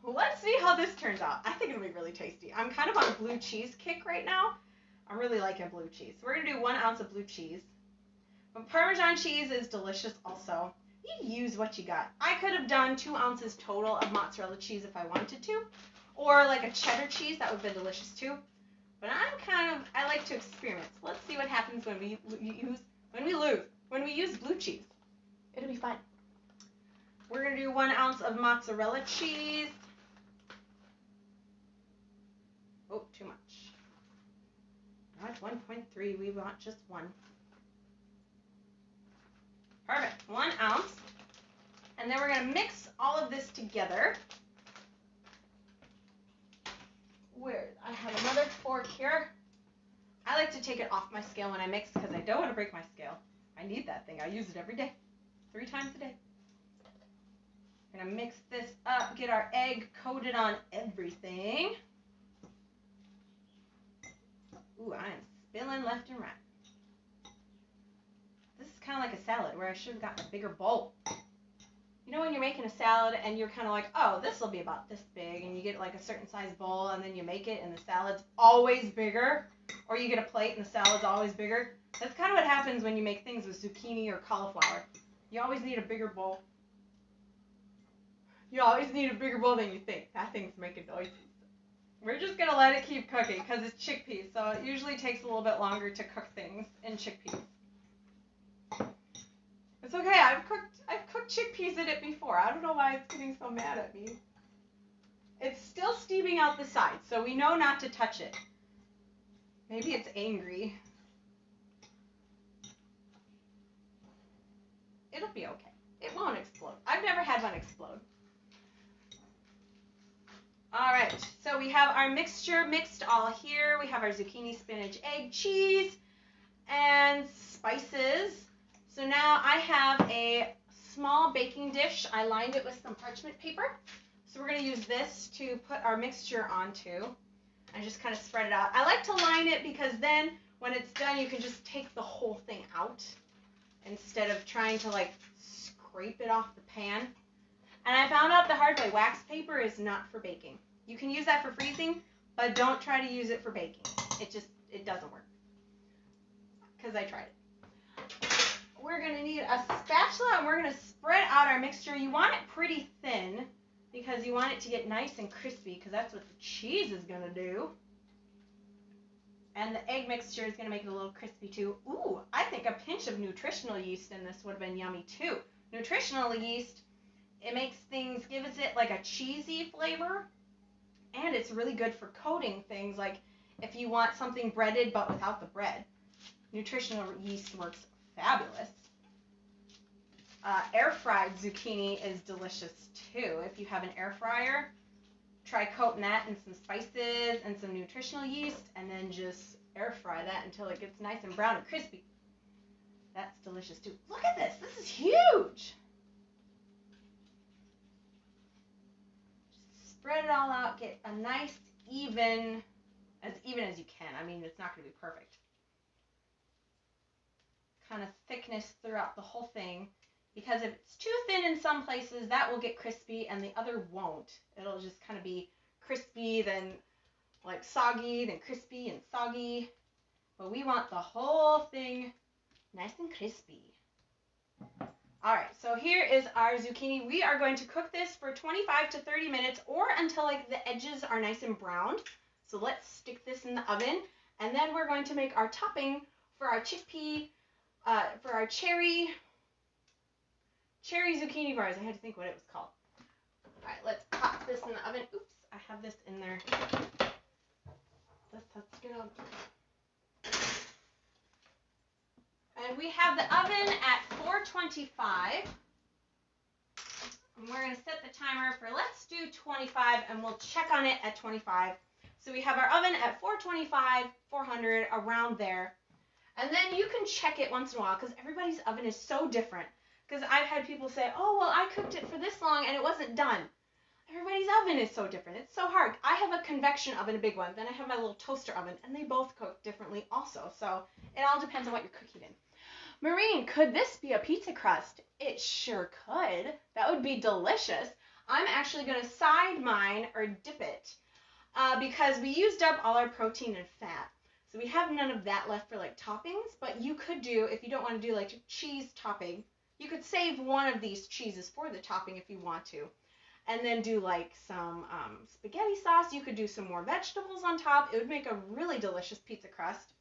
Let's see how this turns out. I think it'll be really tasty. I'm kind of on a blue cheese kick right now. I'm really liking blue cheese. So we're going to do 1 ounce of blue cheese. But Parmesan cheese is delicious also. You use what you got. I could have done 2 ounces total of mozzarella cheese if I wanted to. Or like a cheddar cheese. That would have been delicious too. But I like to experiment. So let's see what happens when we use blue cheese. It'll be fun. We're going to do 1 ounce of mozzarella cheese. Oh, too much. Not 1.3. We want just 1. Perfect. 1 ounce. And then we're going to mix all of this together. I have another fork here. I like to take it off my scale when I mix because I don't want to break my scale. I need that thing. I use it every day. 3 times a day. We're going to mix this up, get our egg coated on everything. Ooh, I am spilling left and right. This is kind of like a salad where I should have gotten a bigger bowl. You know when you're making a salad and you're kind of like, oh, this will be about this big, and you get like a certain size bowl and then you make it and the salad's always bigger, or you get a plate and the salad's always bigger. That's kind of what happens when you make things with zucchini or cauliflower. You always need a bigger bowl. You always need a bigger bowl than you think. That thing's making noises. We're just going to let it keep cooking because it's chickpeas, so it usually takes a little bit longer to cook things in chickpeas. It's okay. I've cooked chickpeas in it before. I don't know why it's getting so mad at me. It's still steaming out the sides, so we know not to touch it. Maybe it's angry. It'll be okay. It won't explode. I've never had one explode. All right, so we have our mixture mixed all here. We have our zucchini, spinach, egg, cheese, and spices. So now I have a small baking dish. I lined it with some parchment paper. So we're going to use this to put our mixture onto and just kind of spread it out. I like to line it because then when it's done, you can just take the whole thing out instead of trying to like scrape it off the pan. And I found out the hard way, wax paper is not for baking. You can use that for freezing, but don't try to use it for baking. It doesn't work. Because I tried it. We're going to need a spatula and we're going to spread out our mixture. You want it pretty thin because you want it to get nice and crispy because that's what the cheese is going to do. And the egg mixture is going to make it a little crispy too. Ooh, I think a pinch of nutritional yeast in this would have been yummy too. Nutritional yeast, it makes things, gives it like a cheesy flavor, and it's really good for coating things like if you want something breaded but without the bread. Nutritional yeast works fabulous. Air fried zucchini is delicious too. If you have an air fryer, try coating that in some spices and some nutritional yeast and then just air fry that until it gets nice and brown and crispy. That's delicious too. Look at this. This is huge. Just spread it all out. Get a nice even as you can. I mean, it's not going to be perfect. Kind of thickness throughout the whole thing. Because if it's too thin in some places, that will get crispy and the other won't. It'll just kind of be crispy, then like soggy, then crispy and soggy. But we want the whole thing nice and crispy. All right, so here is our zucchini. We are going to cook this for 25 to 30 minutes or until like the edges are nice and browned. So let's stick this in the oven, and then we're going to make our topping for our chickpea, for our cherry zucchini bars. I had to think what it was called. All right, let's pop this in the oven. Oops, I have this in there. Let's get on. And we have the oven at 425. And we're going to set the timer for, let's do 25, and we'll check on it at 25. So we have our oven at 425, 400, around there. And then you can check it once in a while because everybody's oven is so different. Because I've had people say, oh, well, I cooked it for this long and it wasn't done. Everybody's oven is so different. It's so hard. I have a convection oven, a big one. Then I have my little toaster oven, and they both cook differently also. So it all depends on what you're cooking in. Maureen, could this be a pizza crust? It sure could. That would be delicious. I'm actually going to side mine or dip it because we used up all our protein and fat. So we have none of that left for like toppings, but you could do, if you don't want to do like cheese topping, you could save one of these cheeses for the topping if you want to. And then do like some spaghetti sauce. You could do some more vegetables on top. It would make a really delicious pizza crust.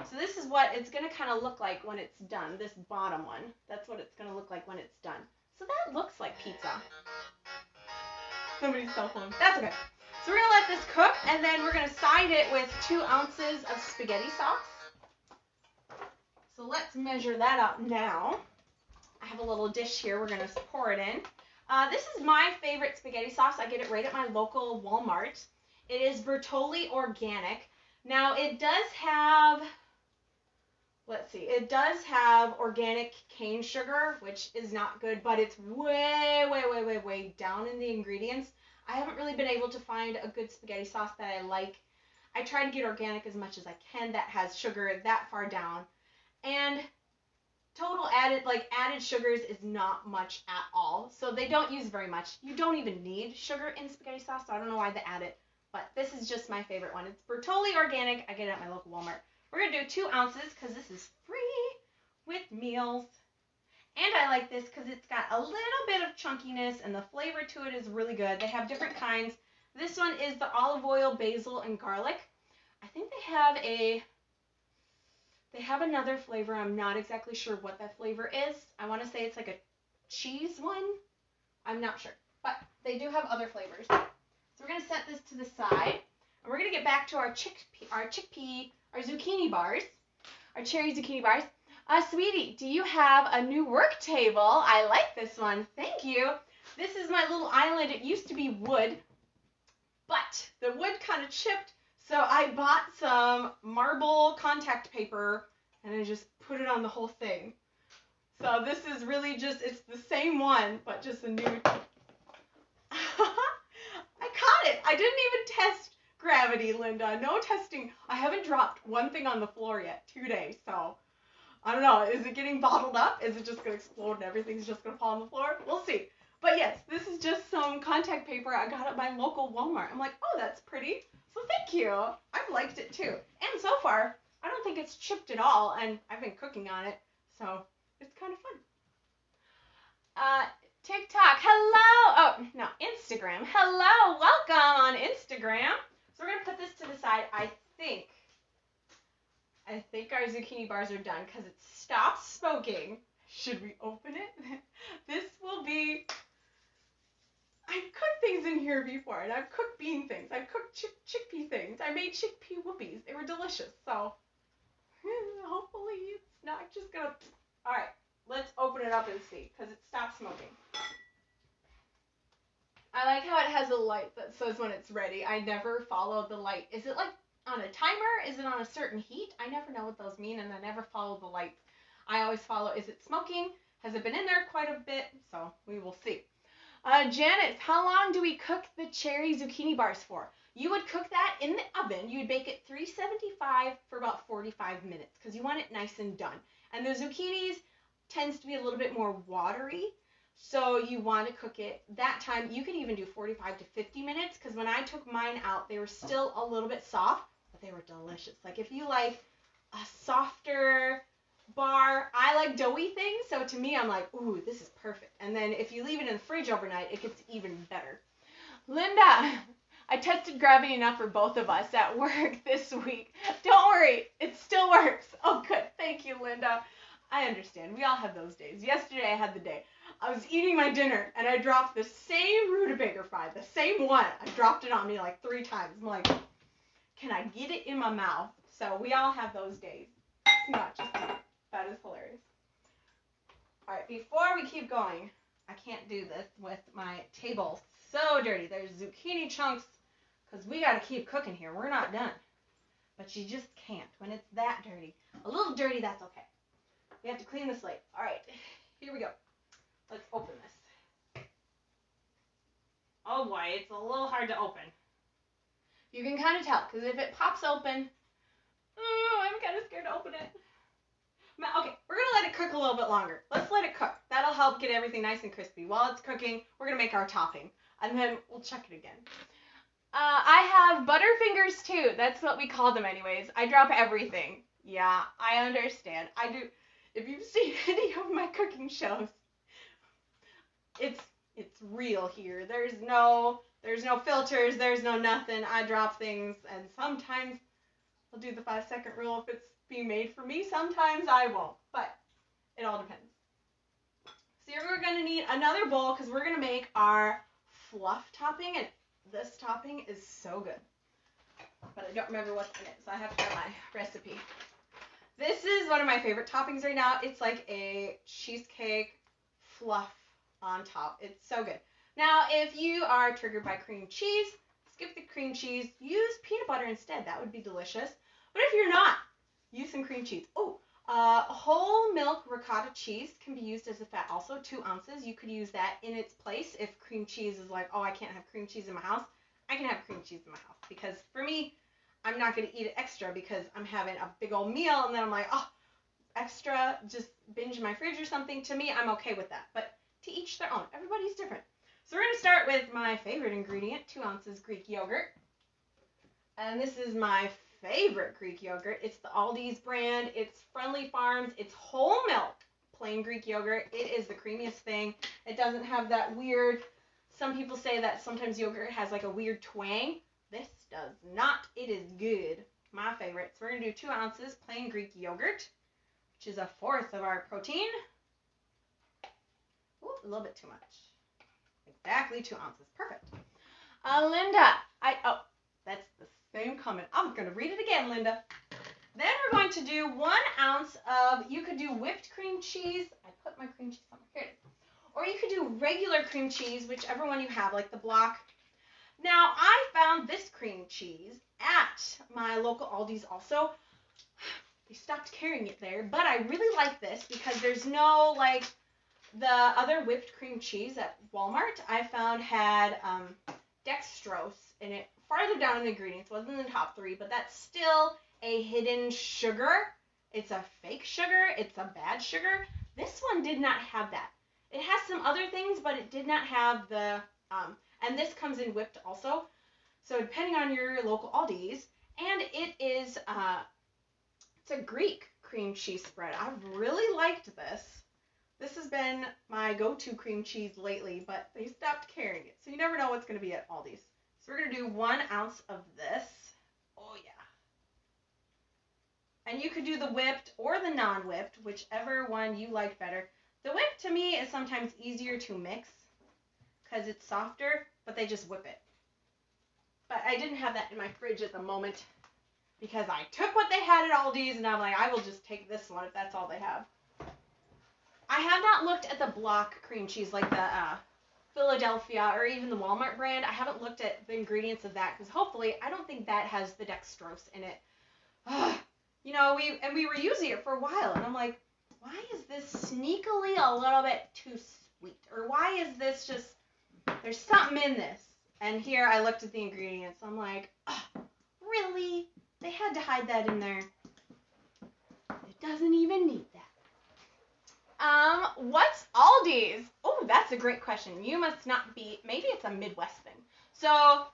So this is what it's going to kind of look like when it's done, this bottom one. That's what it's going to look like when it's done. So that looks like pizza. Somebody's cell phone. That's okay. So we're going to let this cook, and then we're going to side it with 2 ounces of spaghetti sauce. So let's measure that up now. I have a little dish here. We're going to pour it in. This is my favorite spaghetti sauce. I get it right at my local Walmart. It is Bertolli Organic. Now, it does have, let's see, it does have organic cane sugar, which is not good, but it's way, way, way, way, way down in the ingredients. I haven't really been able to find a good spaghetti sauce that I like. I try to get organic as much as I can that has sugar that far down. And total added sugars is not much at all. So they don't use very much. You don't even need sugar in spaghetti sauce, so I don't know why they add it. But this is just my favorite one. It's Bertolli Organic. I get it at my local Walmart. We're going to do 2 ounces because this is free with meals. And I like this because it's got a little bit of chunkiness and the flavor to it is really good. They have different kinds. This one is the olive oil, basil, and garlic. I think they have another flavor. I'm not exactly sure what that flavor is. I want to say it's like a cheese one. I'm not sure. But they do have other flavors. So we're going to set this to the side. And we're going to get back to our zucchini bars, our cherry zucchini bars. Sweetie, do you have a new work table? I like this one. Thank you. This is my little island. It used to be wood, but the wood kind of chipped. So I bought some marble contact paper and I just put it on the whole thing. So this is really just, it's the same one, but just a new. I caught it. I didn't even test gravity, Linda. No testing. I haven't dropped one thing on the floor yet. 2 days. So I don't know. Is it getting bottled up? Is it just going to explode and everything's just going to fall on the floor? We'll see. But yes, this is just some contact paper I got at my local Walmart. I'm like, oh, that's pretty. So thank you. I've liked it too. And so far, I don't think it's chipped at all. And I've been cooking on it. So it's kind of fun. TikTok, hello. Oh, no, Instagram. Hello, welcome on Instagram. So we're going to put this to the side. I think our zucchini bars are done because it stopped smoking. Should we open it? This will be, I've cooked things in here before, and I've cooked bean things. I've cooked chickpea things. I made chickpea whoopies. They were delicious. So hopefully it's not just going to, all right. Let's open it up and see, because it stopped smoking. I like how it has a light that says when it's ready. I never follow the light. Is it like on a timer? Is it on a certain heat? I never know what those mean, and I never follow the lights. I always follow, is it smoking? Has it been in there quite a bit? So we will see. Janice, how long do we cook the cherry zucchini bars for? You would cook that in the oven. You would bake it 375 for about 45 minutes, because you want it nice and done. And the zucchinis tends to be a little bit more watery, So you want to cook it that time. You can even do 45 to 50 minutes because when I took mine out, they were still a little bit soft, but they were delicious. Like if you like a softer bar, I like doughy things, so to me I'm like, ooh, this is perfect. And then if you leave it in the fridge overnight, it gets even better. Linda, I tested gravity enough for both of us at work this week. Don't worry, it still works. Oh, good. Thank you, Linda. I understand. We all have those days. Yesterday I had the day. I was eating my dinner and I dropped the same rutabaga fry, the same one. I dropped it on me like 3 times. I'm like, can I get it in my mouth? So we all have those days. It's not just me. That is hilarious. All right, before we keep going, I can't do this with my table. So dirty. There's zucchini chunks because we got to keep cooking here. We're not done. But you just can't when it's that dirty. A little dirty, that's okay. We have to clean the slate. All right, here we go. Let's open this. Oh boy, it's a little hard to open. You can kind of tell because if it pops open, I'm kind of scared to open it. Okay, we're going to let it cook a little bit longer. Let's let it cook. That'll help get everything nice and crispy. While it's cooking, we're going to make our topping. And then we'll check it again. I have Butterfingers too. That's what we call them anyways. I drop everything. Yeah, I understand. I do. If you've seen any of my cooking shows, it's real here. There's no filters. There's no nothing. I drop things, and sometimes I'll do the 5-second rule if it's being made for me. Sometimes I won't, but it all depends. So here we're going to need another bowl because we're going to make our fluff topping, and this topping is so good. But I don't remember what's in it, so I have to get my recipe. This is one of my favorite toppings right now. It's like a cheesecake fluff on top. It's so good. Now, if you are triggered by cream cheese, skip the cream cheese. Use peanut butter instead. That would be delicious. But if you're not, use some cream cheese. Oh, whole milk ricotta cheese can be used as a fat also, 2 ounces. You could use that in its place if cream cheese is like, oh, I can't have cream cheese in my house. I can have cream cheese in my house because for me, I'm not going to eat it extra because I'm having a big old meal and then I'm like, oh, extra, just binge my fridge or something. To me, I'm okay with that. But to each their own. Everybody's different. So we're going to start with my favorite ingredient, 2 ounces Greek yogurt. And this is my favorite Greek yogurt. It's the Aldi's brand. It's Friendly Farms. It's whole milk, plain Greek yogurt. It is the creamiest thing. It doesn't have that weird, some people say that sometimes yogurt has like a weird twang. This does not. It is good. My favorite. So we're going to do 2 ounces plain Greek yogurt, which is 1/4 of our protein. Ooh, a little bit too much. Exactly 2 ounces. Perfect. Linda, that's the same comment. I'm going to read it again, Linda. Then we're going to do 1 ounce of, you could do whipped cream cheese. I put my cream cheese somewhere. Here it is. Or you could do regular cream cheese, whichever one you have, like the block. Now, I found this cream cheese at my local Aldi's also. They stopped carrying it there, but I really like this because there's no, like, the other whipped cream cheese at Walmart I found had dextrose in it. Farther down in the ingredients, wasn't in the top 3, but that's still a hidden sugar. It's a fake sugar. It's a bad sugar. This one did not have that. It has some other things, but it did not have the, and this comes in whipped also. So depending on your local Aldi's, and it is, it's a Greek cream cheese spread. I've really liked this. This has been my go-to cream cheese lately, but they stopped carrying it. So you never know what's going to be at Aldi's. So we're going to do 1 ounce of this. Oh, yeah. And you could do the whipped or the non-whipped, whichever one you like better. The whipped, to me, is sometimes easier to mix because it's softer, but they just whip it. But I didn't have that in my fridge at the moment because I took what they had at Aldi's, and I'm like, I will just take this one if that's all they have. I have not looked at the block cream cheese like the Philadelphia or even the Walmart brand. I haven't looked at the ingredients of that because hopefully I don't think that has the dextrose in it. You know, we were using it for a while, and I'm like, why is this sneakily a little bit too sweet? Or why is this just, there's something in this. And here I looked at the ingredients. I'm like, really? They had to hide that in there. It doesn't even need that. What's Aldi's? Oh, that's a great question. You must not be, maybe it's a Midwest thing. So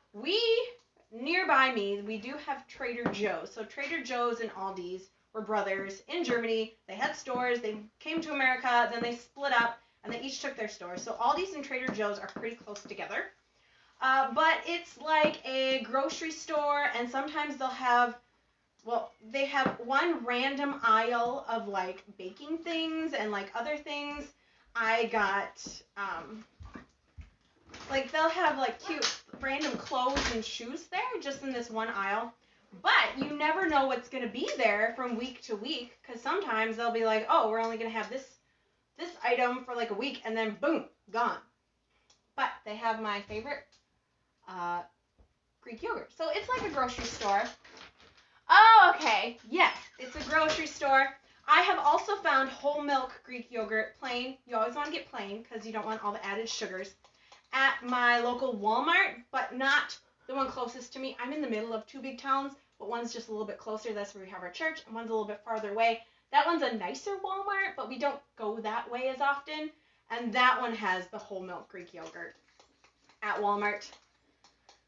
nearby me, we do have Trader Joe's. So Trader Joe's and Aldi's were brothers in Germany. They had stores. They came to America. Then they split up, and they each took their stores. So Aldi's and Trader Joe's are pretty close together. But it's like a grocery store, and sometimes they have one random aisle of like baking things and like other things. I got, like they'll have like cute random clothes and shoes there just in this one aisle. But you never know what's going to be there from week to week, because sometimes they'll be like, oh, we're only going to have this item for like a week, and then boom, gone. But they have my favorite Greek yogurt. So it's like a grocery store. Oh, okay. Yes, it's a grocery store. I have also found whole milk Greek yogurt, plain. You always want to get plain because you don't want all the added sugars. At my local Walmart, but not the one closest to me. I'm in the middle of two big towns, but one's just a little bit closer. That's where we have our church, and one's a little bit farther away. That one's a nicer Walmart, but we don't go that way as often. And that one has the whole milk Greek yogurt at Walmart.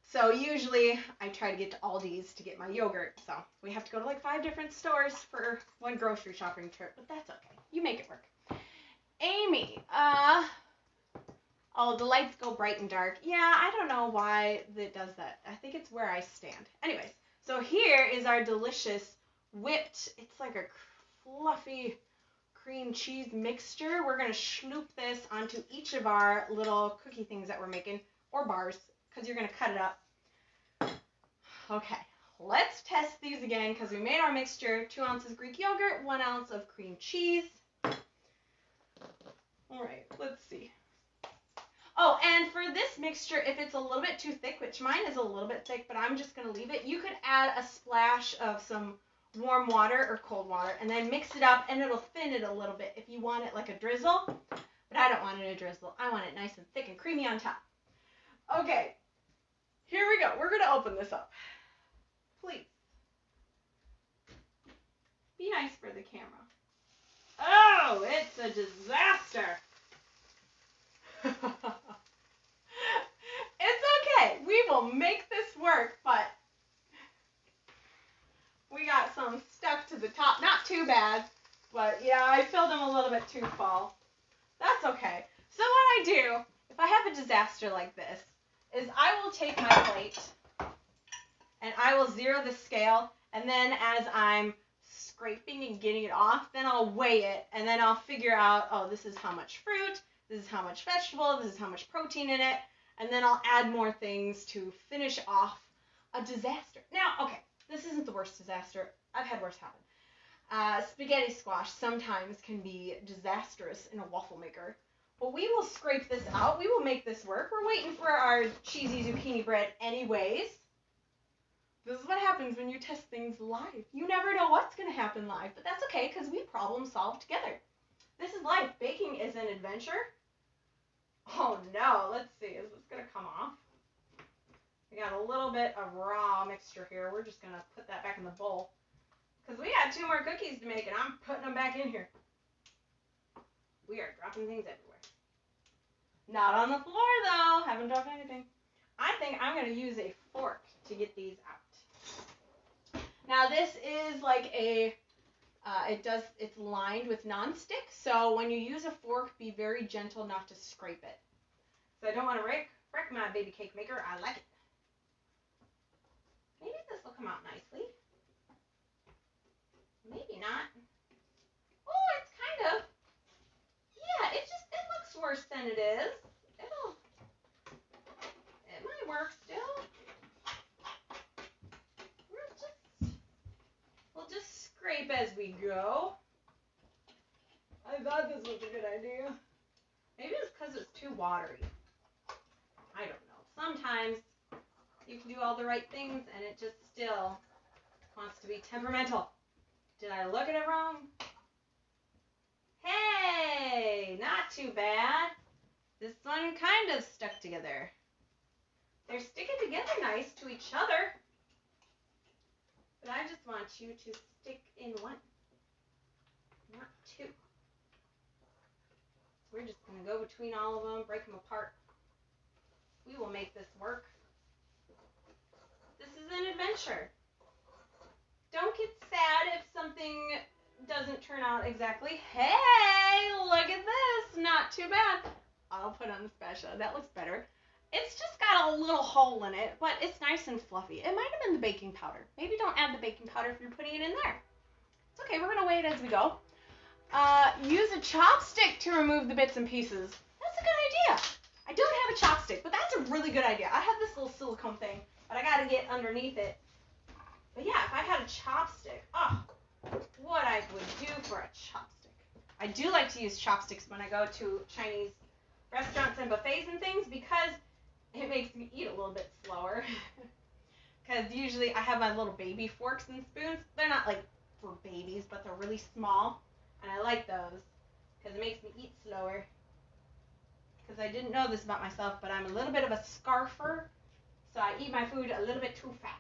So usually I try to get to Aldi's to get my yogurt. So we have to go to like 5 different stores for one grocery shopping trip, but that's okay. You make it work. Amy, oh, the lights go bright and dark. Yeah, I don't know why it does that. I think it's where I stand. Anyways, so here is our delicious whipped, it's like a fluffy cream cheese mixture. We're going to sloop this onto each of our little cookie things that we're making, or bars, because you're going to cut it up. Okay, let's test these again, because we made our mixture. 2 ounces Greek yogurt, 1 ounce of cream cheese. All right, let's see. Oh, and for this mixture, if it's a little bit too thick, which mine is a little bit thick, but I'm just going to leave it, you could add a splash of some warm water or cold water, and then mix it up, and it'll thin it a little bit if you want it like a drizzle. But I don't want it a drizzle. I want it nice and thick and creamy on top. Okay, here we go. We're going to open this up. Please. Be nice for the camera. Oh, it's a disaster. It's okay. We will make this work, but we got some stuck to the top. Not too bad, but yeah, I filled them a little bit too full. That's okay. So what I do, if I have a disaster like this, is I will take my plate and I will zero the scale, and then as I'm scraping and getting it off, then I'll weigh it, and then I'll figure out, oh, this is how much fruit, this is how much vegetable, this is how much protein in it, and then I'll add more things to finish off a disaster. Now, okay, this isn't the worst disaster. I've had worse happen. Spaghetti squash sometimes can be disastrous in a waffle maker. But we will scrape this out. We will make this work. We're waiting for our cheesy zucchini bread anyways. This is what happens when you test things live. You never know what's going to happen live, but that's okay because we problem solve together. This is life. Baking is an adventure. Oh no, let's see. Is this going to come off? We got a little bit of raw mixture here. We're just going to put that back in the bowl because we got 2 more cookies to make, and I'm putting them back in here. We are dropping things everywhere. Not on the floor, though. Haven't dropped anything. I think I'm going to use a fork to get these out. Now, this is like a, it's lined with nonstick, so when you use a fork, be very gentle not to scrape it. So I don't want to wreck my baby cake maker. I like it. Maybe this will come out nicely. Maybe not. Oh, it's kind of. Yeah, it looks worse than it is. It might work still. We'll just scrape as we go. I thought this was a good idea. Maybe it's because it's too watery. I don't know. Sometimes you can do all the right things and it just still wants to be temperamental. Did I look at it wrong? Hey, not too bad. This one kind of stuck together. They're sticking together nice to each other. But I just want you to stick in one, not 2. We're just going to go between all of them, break them apart. We will make this work. This is an adventure. Don't get sad if something doesn't turn out exactly. Hey, look at this. Not too bad. I'll put on the spatula. That looks better. It's just got a little hole in it, but it's nice and fluffy. It might have been the baking powder. Maybe don't add the baking powder if you're putting it in there. It's okay. We're going to weigh it as we go. Use a chopstick to remove the bits and pieces. That's a good idea. I don't have a chopstick, but that's a really good idea. I have this little silicone thing, but I got to get underneath it. But yeah, if I had a chopstick, what I would do for a chopstick. I do like to use chopsticks when I go to Chinese restaurants and buffets and things because it makes me eat a little bit slower. Because usually I have my little baby forks and spoons. They're not like for babies, but they're really small. And I like those because it makes me eat slower. Because I didn't know this about myself, but I'm a little bit of a scarfer. So I eat my food a little bit too fast.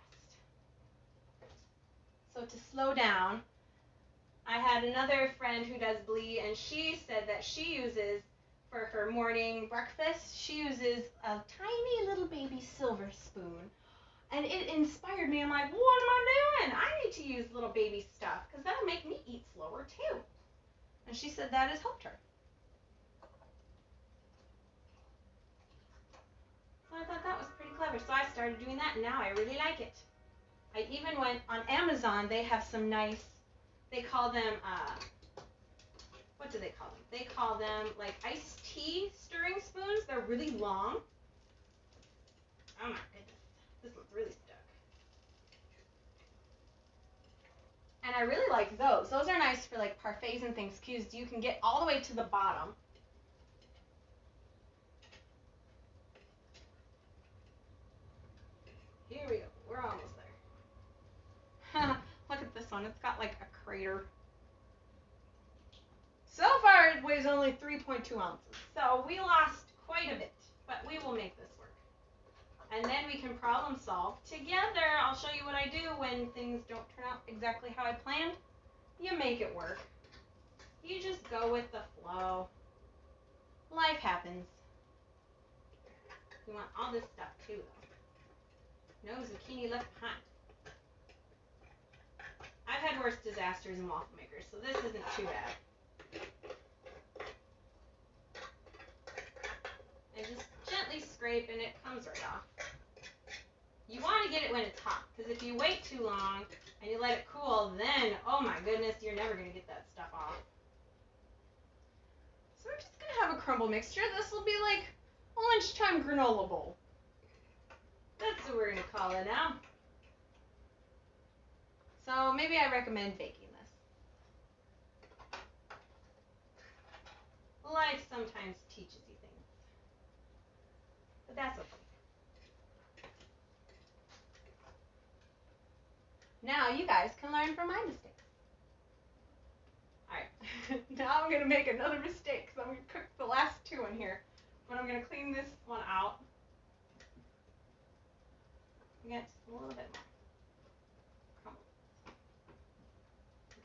So to slow down, I had another friend who does blee, and she said that she uses, for her morning breakfast, she uses a tiny little baby silver spoon. And it inspired me. I'm like, what am I doing? I need to use little baby stuff, because that'll make me eat slower too. And she said that has helped her. So I thought that was pretty clever. So I started doing that, and now I really like it. I even went on Amazon. They have some nice, they call them, what do they call them? They call them like iced tea stirring spoons. They're really long. Oh my goodness. This looks really stuck. And I really like those. Those are nice for like parfaits and things because you can get all the way to the bottom. Here we go. We're almost there. Look at this one. It's got like a crater. So far, it weighs only 3.2 ounces. So we lost quite a bit, but we will make this work. And then we can problem solve together. I'll show you what I do when things don't turn out exactly how I planned. You make it work. You just go with the flow. Life happens. We want all this stuff too, though. No zucchini left behind. I've had worse disasters in waffle makers, so this isn't too bad. And just gently scrape and it comes right off. You want to get it when it's hot, because if you wait too long and you let it cool, then, oh my goodness, you're never going to get that stuff off. So we're just going to have a crumble mixture. This will be like a lunchtime granola bowl. That's what we're going to call it now. So maybe I recommend baking this. Life sometimes teaches you things. But that's okay. Now you guys can learn from my mistakes. Alright, now I'm going to make another mistake because I'm going to cook the last two in here. But I'm going to clean this one out. Get a little bit more.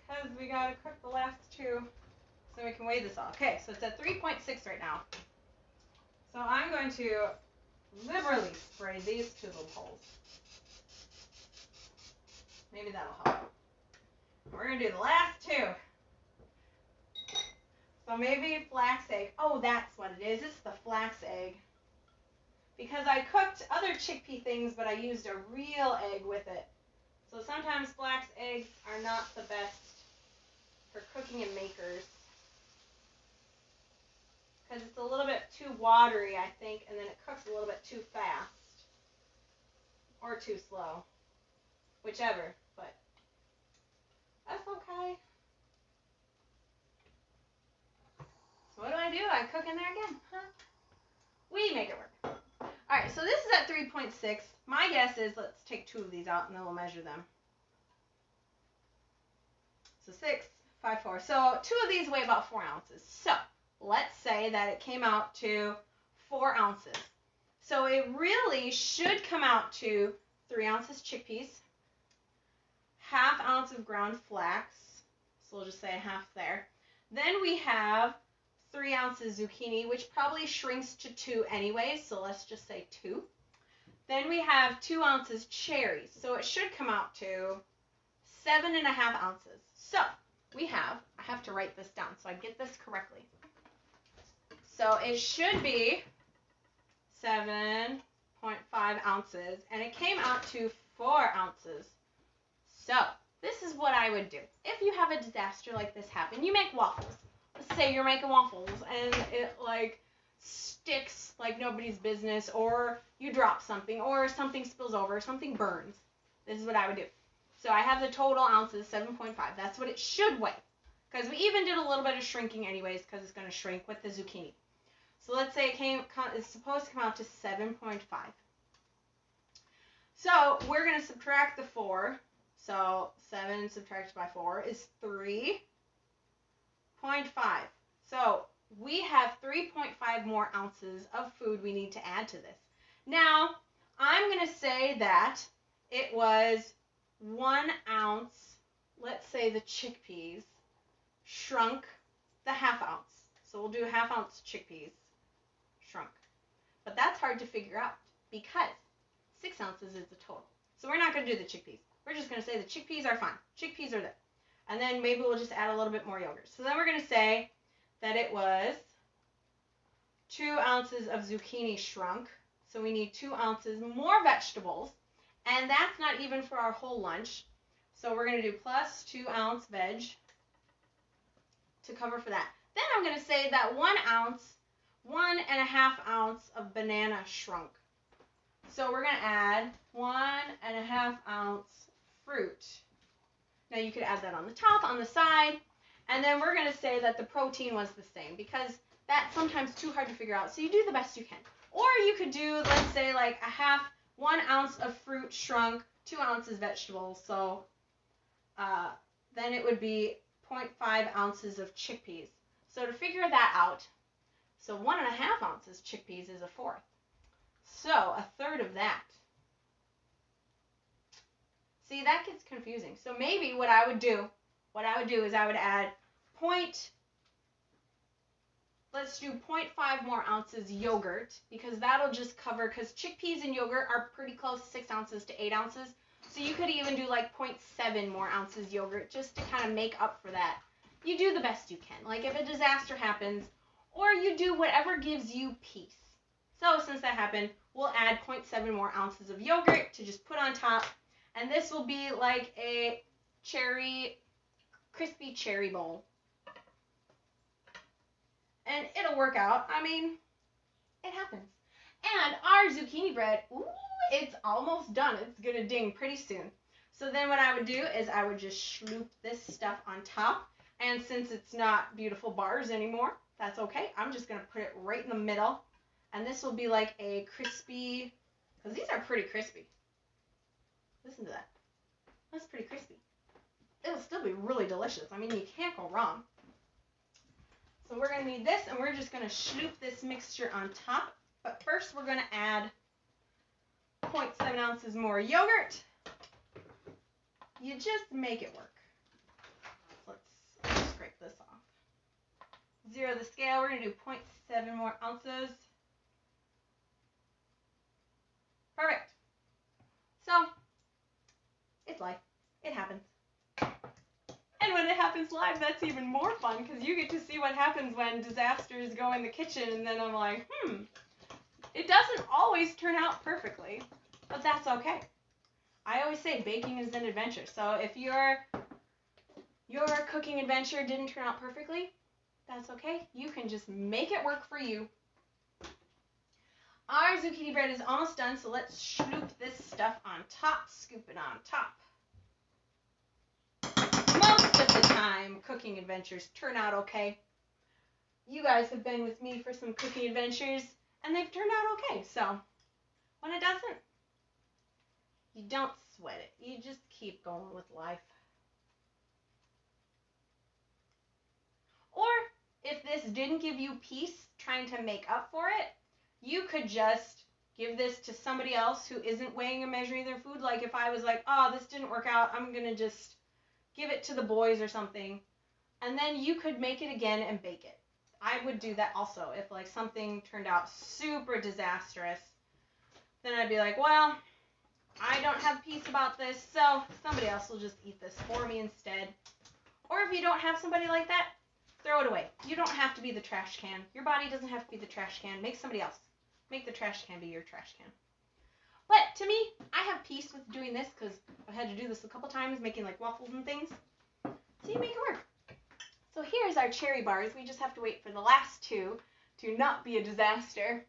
Because we got to cook the last two so we can weigh this off. Okay, so it's at 3.6 right now. So I'm going to liberally spray these two little holes. Maybe that'll help. We're going to do the last two. So maybe flax egg. Oh, that's what it is. It's the flax egg. Because I cooked other chickpea things, but I used a real egg with it. So sometimes flax eggs are not the best for cooking in makers. Because it's a little bit too watery, I think, and then it cooks a little bit too fast. Or too slow. Whichever, but that's okay. So what do? I cook in there again, huh? We make it work. Alright, so this is at 3.6. My guess is, let's take two of these out and then we'll measure them. So 6, 5, 4. So two of these weigh about 4 ounces. So let's say that it came out to 4 ounces. So it really should come out to 3 ounces chickpeas, ½ ounce of ground flax. So we'll just say half there. Then we have 3 ounces zucchini, which probably shrinks to 2 anyways, so let's just say 2. Then we have 2 ounces cherries, so it should come out to 7.5 ounces. So we have, I have to write this down so I get this correctly. So it should be 7.5 ounces, and it came out to 4 ounces. So this is what I would do. If you have a disaster like this happen, you make waffles. Let's say you're making waffles and it like sticks like nobody's business, or you drop something, or something spills over, or something burns. This is what I would do. So I have the total ounces, 7.5. That's what it should weigh. Because we even did a little bit of shrinking anyways, because it's going to shrink with the zucchini. So let's say it's supposed to come out to 7.5. So we're going to subtract the 4. So 7 subtracted by 4 is 3.5. So we have 3.5 more ounces of food we need to add to this. Now, I'm going to say that it was 1 ounce, let's say the chickpeas, shrunk the ½ ounce. So we'll do ½ ounce chickpeas shrunk. But that's hard to figure out because 6 ounces is the total. So we're not going to do the chickpeas. We're just going to say the chickpeas are fine. Chickpeas are there. And then maybe we'll just add a little bit more yogurt. So then we're going to say that it was 2 ounces of zucchini shrunk. So we need 2 ounces more vegetables. And that's not even for our whole lunch. So we're going to do plus 2 ounce veg to cover for that. Then I'm going to say that 1 ounce, 1.5 ounce of banana shrunk. So we're going to add 1.5 ounce fruit. Now you could add that on the top, on the side, and then we're going to say that the protein was the same because that's sometimes too hard to figure out. So you do the best you can. Or you could do, let's say, like 1 ounce of fruit shrunk, 2 ounces vegetables. So then it would be 0.5 ounces of chickpeas. So to figure that out, so 1.5 ounces chickpeas is 1/4. So 1/3 of that. See, that gets confusing. So maybe what I would do is I would add let's do 0.5 more ounces yogurt, because that'll just cover, because chickpeas and yogurt are pretty close, 6 ounces to 8 ounces. So you could even do like 0.7 more ounces yogurt just to kind of make up for that. You do the best you can. Like if a disaster happens, or you do whatever gives you peace. So since that happened, we'll add 0.7 more ounces of yogurt to just put on top. And this will be like a crispy cherry bowl. And it'll work out. I mean, it happens. And our zucchini bread, ooh, it's almost done. It's going to ding pretty soon. So then what I would do is I would just sloop this stuff on top. And since it's not beautiful bars anymore, that's okay. I'm just going to put it right in the middle. And this will be like a crispy, because these are pretty crispy. Listen to that. That's pretty crispy. It'll still be really delicious. I mean, you can't go wrong. So we're going to need this, and we're just going to sloop this mixture on top. But first, we're going to add 0.7 ounces more yogurt. You just make it work. Let's scrape this off. 0 the scale. We're going to do 0.7 more ounces. Perfect. So, it's live. It happens. And when it happens live, that's even more fun because you get to see what happens when disasters go in the kitchen, and then I'm like, it doesn't always turn out perfectly, but that's okay. I always say baking is an adventure. So if your cooking adventure didn't turn out perfectly, that's okay. You can just make it work for you. Our zucchini bread is almost done, so let's sloop this stuff on top, scoop it on top. Most of the time, cooking adventures turn out okay. You guys have been with me for some cooking adventures, and they've turned out okay. So when it doesn't, you don't sweat it. You just keep going with life. Or if this didn't give you peace trying to make up for it, you could just give this to somebody else who isn't weighing or measuring their food. Like if I was like, oh, this didn't work out, I'm going to just give it to the boys or something. And then you could make it again and bake it. I would do that also. If like something turned out super disastrous, then I'd be like, well, I don't have peace about this, so somebody else will just eat this for me instead. Or if you don't have somebody like that, throw it away. You don't have to be the trash can. Your body doesn't have to be the trash can. Make somebody else. Make the trash can be your trash can. But to me, I have peace with doing this because I've had to do this a couple times, making like waffles and things. So you make it work. So here's our cherry bars. We just have to wait for the last two to not be a disaster.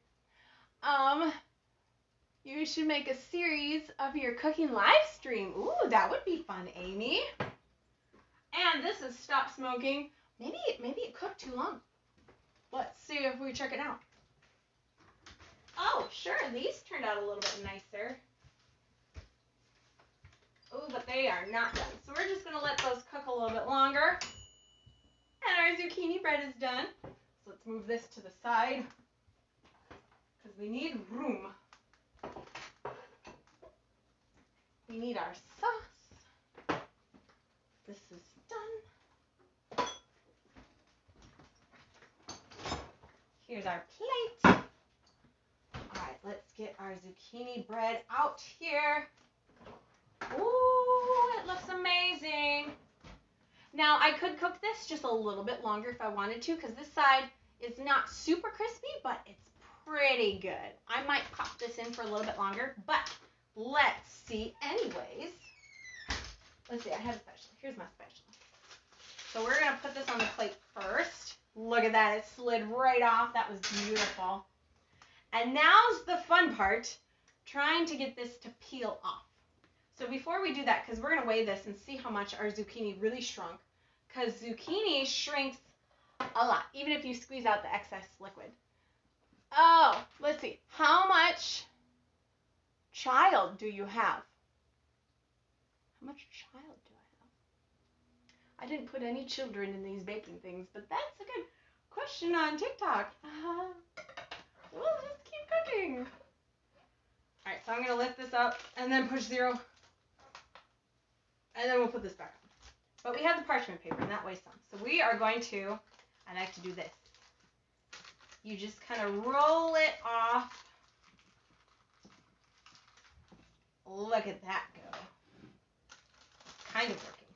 You should make a series of your cooking live stream. Ooh, that would be fun, Amy. And this is Stop Smoking. Maybe it cooked too long. Let's see if we check it out. Oh, sure, these turned out a little bit nicer. Oh, but they are not done. So we're just gonna let those cook a little bit longer. And our zucchini bread is done. So let's move this to the side because we need room. We need our sauce. This is done. Here's our plate. All right, let's get our zucchini bread out here. Ooh, it looks amazing. Now, I could cook this just a little bit longer if I wanted to, because this side is not super crispy, but it's pretty good. I might pop this in for a little bit longer, but let's see anyways. Let's see, I have a spatula. Here's my spatula. So we're going to put this on the plate first. Look at that, it slid right off. That was beautiful. And now's the fun part, trying to get this to peel off. So before we do that, because we're going to weigh this and see how much our zucchini really shrunk, because zucchini shrinks a lot, even if you squeeze out the excess liquid. Oh, let's see. How much child do you have? How much child do I have? I didn't put any children in these baking things, but that's a good question on TikTok. We'll just keep cooking. All right, so I'm going to lift this up and then push 0. And then we'll put this back on. But we have the parchment paper, and that weighs some. So we are going to, I like to do this. You just kind of roll it off. Look at that go. Kind of working.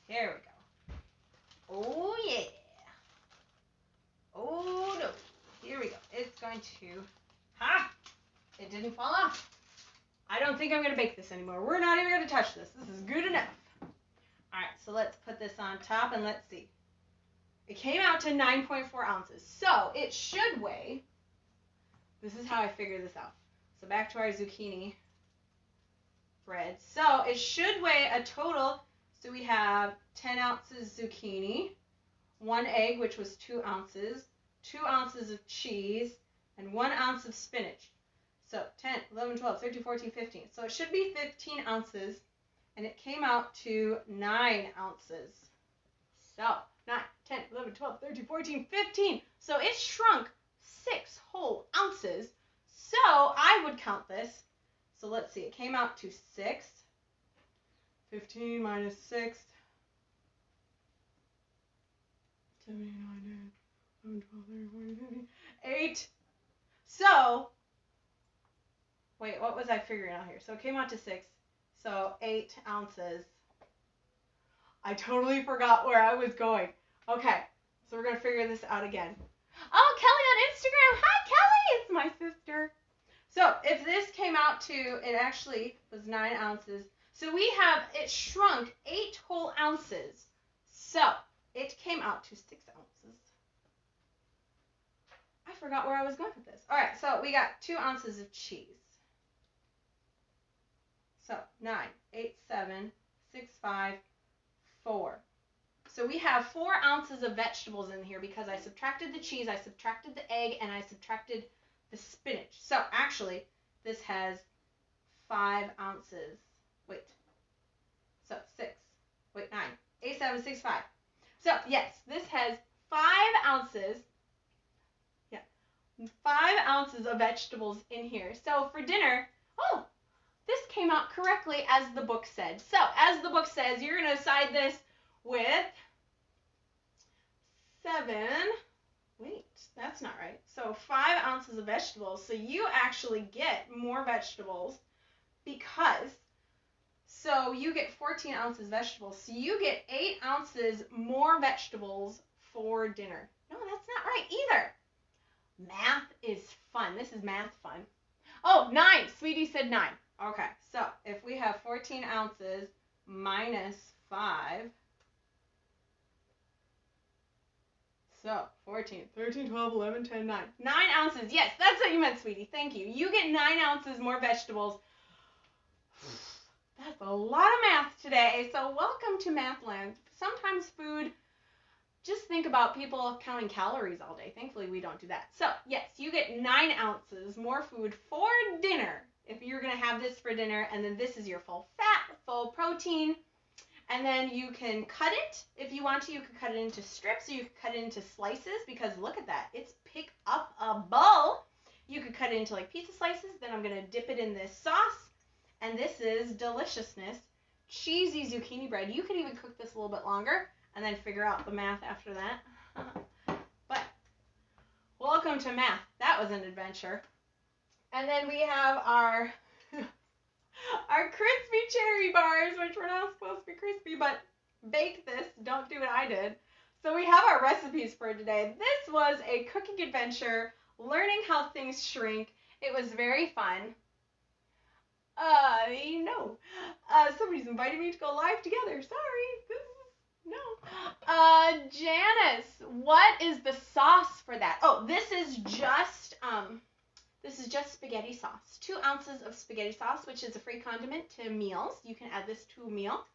There we go. Oh, yeah. Oh, no. Here we go. It's going to, it didn't fall off. I don't think I'm going to bake this anymore. We're not even going to touch this. This is good enough. All right, so let's put this on top and let's see. It came out to 9.4 ounces. So it should weigh, this is how I figure this out. So back to our zucchini bread. So it should weigh a total, so we have 10 ounces zucchini, 1 egg, which was 2 ounces, 2 ounces of cheese, and 1 ounce of spinach. So 10, 11, 12, 13, 14, 15. So it should be 15 ounces, and it came out to 9 ounces. So 9, 10, 11, 12, 13, 14, 15. So it shrunk 6 whole ounces. So I would count this. So let's see, it came out to 6. 15 minus 6. 7, 8, 9, 10, 11, 12, 13, 14, 15. 8. So, wait, what was I figuring out here? So it came out to 6. So 8 ounces. I totally forgot where I was going. Okay, so we're going to figure this out again. Oh, Kelly on Instagram. Hi, Kelly. It's my sister. So if this came out to, it actually was 9 ounces. So we have, it shrunk 8 whole ounces. So it came out to 6 ounces. I forgot where I was going with this. All right, so we got 2 ounces of cheese. So 9, 8, 7, 6, 5, 4. So we have 4 ounces of vegetables in here because I subtracted the cheese, I subtracted the egg, and I subtracted the spinach. So actually, this has 5 ounces. Wait. So 6. Wait, 9. 8, 7, 6, 5. So yes, this has 5 ounces. Yeah. 5 ounces of vegetables in here. So for dinner, oh, this came out correctly as the book said. So as the book says, you're going to side this with wait, that's not right. So 5 ounces of vegetables. So you actually get more vegetables because, so you get 14 ounces vegetables. So you get 8 ounces more vegetables for dinner. No, that's not right either. Math is fun. This is math fun. Oh, 9. Sweetie said 9. Okay, so if we have 14 ounces minus 5, so 14, 13, 12, 11, 10, 9. 9 ounces. Yes, that's what you meant, sweetie. Thank you. You get 9 ounces more vegetables. That's a lot of math today. So welcome to Mathland. Sometimes food, just think about people counting calories all day. Thankfully, we don't do that. So yes, you get 9 ounces more food for dinner if you're going to have this for dinner. And then this is your full fat, full protein. And then you can cut it. If you want to, you can cut it into strips or you can cut it into slices because look at that. It's pick up a bowl. You could cut it into like pizza slices. Then I'm going to dip it in this sauce. And this is deliciousness. Cheesy zucchini bread. You could even cook this a little bit longer and then figure out the math after that. But welcome to math. That was an adventure. And then we have our crispy cherry bars, which were not supposed to be crispy, but bake this. Don't do what I did. So we have our recipes for today. This was a cooking adventure, learning how things shrink. It was very fun. Somebody's invited me to go live together. Sorry. No. Janice, what is the sauce for that? Oh, this is just spaghetti sauce. 2 ounces of spaghetti sauce, which is a free condiment to meals. You can add this to a meal.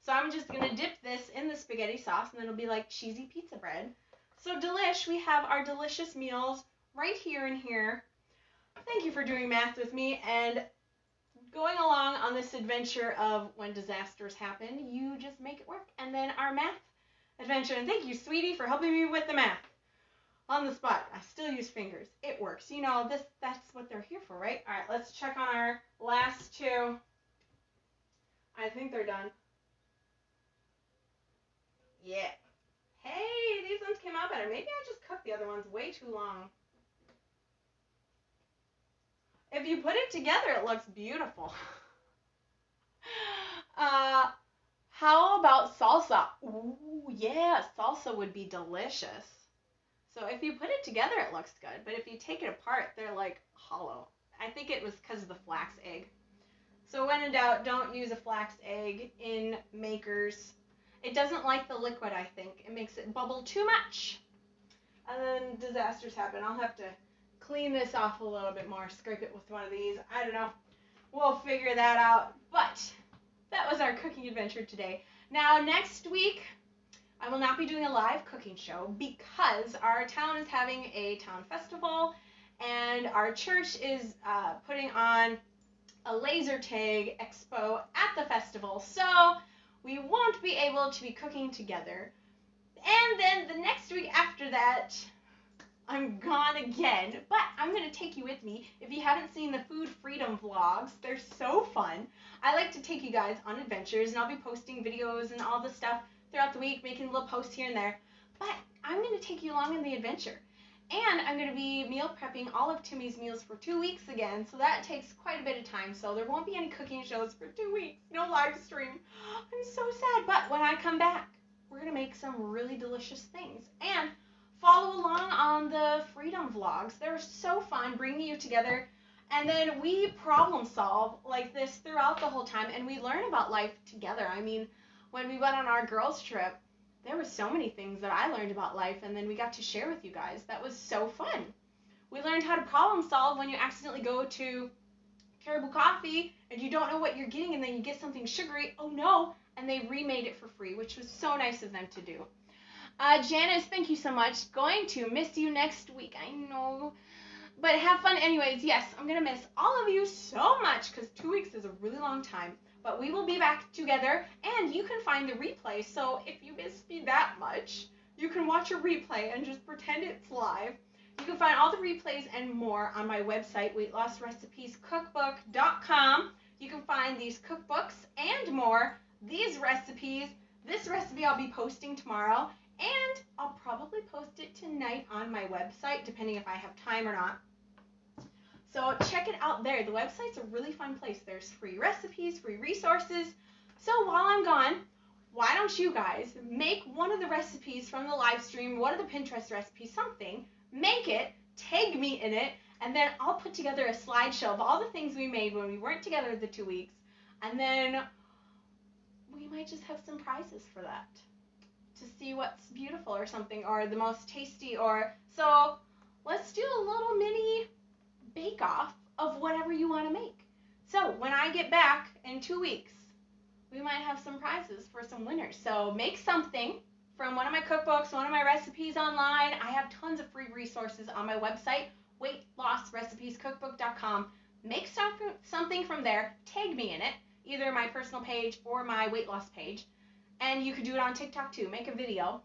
So I'm just going to dip this in the spaghetti sauce, and then it'll be like cheesy pizza bread. So delish, we have our delicious meals right here and here. Thank you for doing math with me and going along on this adventure of when disasters happen, you just make it work. And then our math adventure. And thank you, sweetie, for helping me with the math. On the spot. I still use fingers. It works. You know, that's what they're here for, right? All right, let's check on our last 2. I think they're done. Yeah. Hey, these ones came out better. Maybe I just cooked the other ones way too long. If you put it together, it looks beautiful. How about salsa? Ooh, yeah, salsa would be delicious. So if you put it together, it looks good. But if you take it apart, they're like hollow. I think it was because of the flax egg. So when in doubt, don't use a flax egg in makers. It doesn't like the liquid, I think. It makes it bubble too much. And then disasters happen. I'll have to clean this off a little bit more. Scrape it with one of these. I don't know. We'll figure that out. But that was our cooking adventure today. Now, next week, I will not be doing a live cooking show because our town is having a town festival and our church is putting on a laser tag expo at the festival. So we won't be able to be cooking together. And then the next week after that, I'm gone again, but I'm going to take you with me. If you haven't seen the Food Freedom vlogs, they're so fun. I like to take you guys on adventures, and I'll be posting videos and all this stuff throughout the week, making little posts here and there. But I'm going to take you along in the adventure. And I'm going to be meal prepping all of Timmy's meals for 2 weeks again, so that takes quite a bit of time. So there won't be any cooking shows for 2 weeks. No live stream. I'm so sad, but when I come back, we're going to make some really delicious things. And follow along on the Freedom vlogs. They're so fun bringing you together. And then we problem solve like this throughout the whole time, and we learn about life together. I mean, when we went on our girls' trip, there were so many things that I learned about life, and then we got to share with you guys. That was so fun. We learned how to problem solve when you accidentally go to Caribou Coffee and you don't know what you're getting, and then you get something sugary. Oh no! And they remade it for free, which was so nice of them to do. Janice, thank you so much. Going to miss you next week, I know. But have fun anyways. Yes, I'm going to miss all of you so much because 2 weeks is a really long time. But we will be back together, and you can find the replay. So if you miss me that much, you can watch a replay and just pretend it's live. You can find all the replays and more on my website, weightlossrecipescookbook.com. You can find these cookbooks and more, these recipes, this recipe I'll be posting tomorrow, and I'll probably post it tonight on my website, depending if I have time or not. So check it out there. The website's a really fun place. There's free recipes, free resources. So while I'm gone, why don't you guys make one of the recipes from the live stream, one of the Pinterest recipes, something, make it, tag me in it, and then I'll put together a slideshow of all the things we made when we weren't together the 2 weeks, and then we might just have some prizes for that to see what's beautiful or something, or the most tasty, or so let's do a little mini bake-off of whatever you want to make. So when I get back in 2 weeks, we might have some prizes for some winners. So make something from one of my cookbooks, one of my recipes online. I have tons of free resources on my website, weightlossrecipescookbook.com. Make something from there, tag me in it, either my personal page or my weight loss page. And you could do it on TikTok too. Make a video,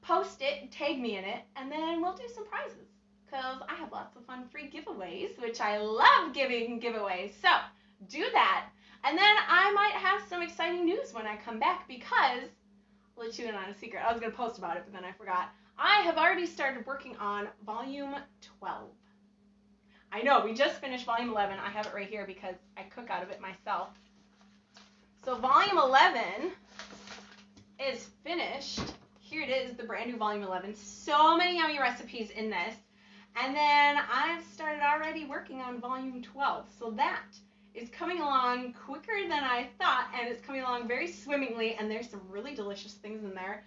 post it, tag me in it, and then we'll do some prizes. Because I have lots of fun free giveaways, which I love giving giveaways. So do that. And then I might have some exciting news when I come back, because, I'll let you in on a secret. I was going to post about it, but then I forgot. I have already started working on volume 12. I know, we just finished volume 11. I have it right here because I cook out of it myself. So volume 11 is finished. Here it is, the brand new volume 11. So many yummy recipes in this. And then I've started already working on volume 12. So that is coming along quicker than I thought, and it's coming along very swimmingly, and there's some really delicious things in there.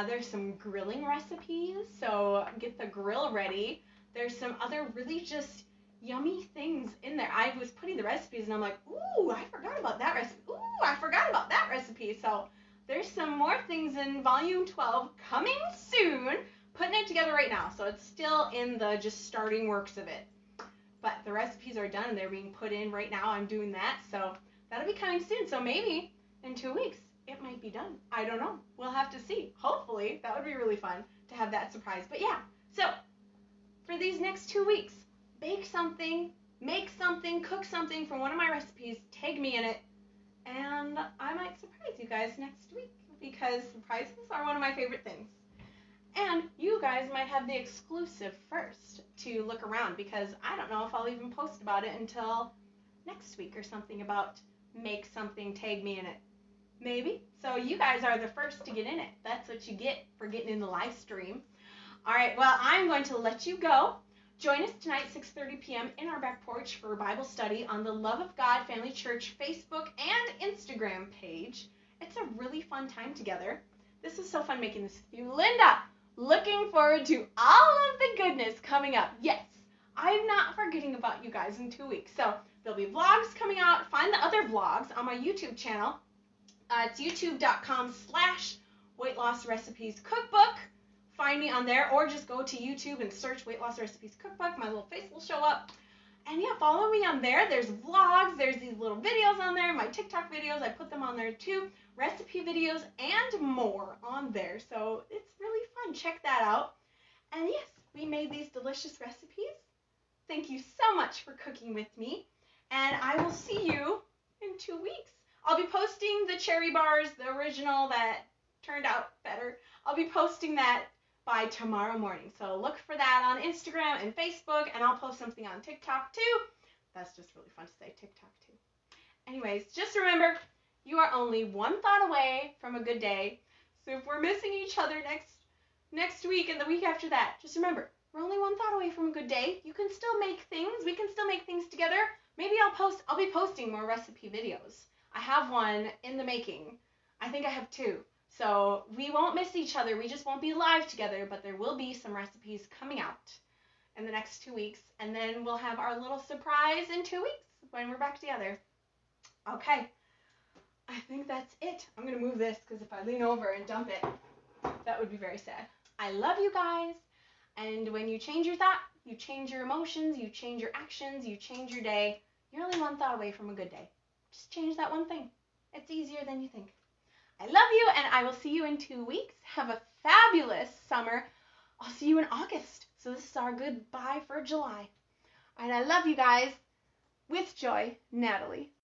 There's some grilling recipes, so get the grill ready. There's some other really just yummy things in there. I was putting the recipes, and I'm like, ooh, I forgot about that recipe. Ooh, I forgot about that recipe. So there's some more things in volume 12 coming soon. Putting it together right now, so it's still in the just starting works of it. But the recipes are done, and they're being put in right now. I'm doing that, so that'll be coming soon. So maybe in 2 weeks, it might be done. I don't know. We'll have to see. Hopefully, that would be really fun to have that surprise. But yeah, so for these next 2 weeks, bake something, make something, cook something from one of my recipes, tag me in it, and I might surprise you guys next week, because surprises are one of my favorite things. And you guys might have the exclusive first to look around, because I don't know if I'll even post about it until next week or something about make something, tag me in it. Maybe. So you guys are the first to get in it. That's what you get for getting in the live stream. All right, well, I'm going to let you go. Join us tonight, 6:30 p.m. in our back porch for Bible study on the Love of God Family Church Facebook and Instagram page. It's a really fun time together. This was so fun making this with you. Linda, looking forward to all of the goodness coming up. Yes, I'm not forgetting about you guys in 2 weeks. So there'll be vlogs coming out. Find the other vlogs on my YouTube channel. It's youtube.com/Weight Loss Recipes Cookbook. Find me on there, or just go to YouTube and search Weight Loss Recipes Cookbook. My little face will show up. And yeah, follow me on there. There's vlogs. There's these little videos on there. My TikTok videos, I put them on there too. Recipe videos and more on there. So it's really fun. Check that out. And yes, we made these delicious recipes. Thank you so much for cooking with me. And I will see you in 2 weeks. I'll be posting the cherry bars, the original that turned out better. I'll be posting that by tomorrow morning. So look for that on Instagram and Facebook, and I'll post something on TikTok too. That's just really fun to say, TikTok too. Anyways, just remember, you are only one thought away from a good day. So if we're missing each other next week and the week after that, just remember, we're only one thought away from a good day. You can still make things. We can still make things together. Maybe I'll be posting more recipe videos. I have one in the making. I think I have 2. So we won't miss each other. We just won't be live together, but there will be some recipes coming out in the next 2 weeks. And then we'll have our little surprise in 2 weeks when we're back together. Okay. I think that's it. I'm going to move this, because if I lean over and dump it, that would be very sad. I love you guys. And when you change your thought, you change your emotions, you change your actions, you change your day. You're only one thought away from a good day. Just change that one thing. It's easier than you think. I love you, and I will see you in 2 weeks. Have a fabulous summer. I'll see you in August. So this is our goodbye for July. And I love you guys. With joy, Natalie.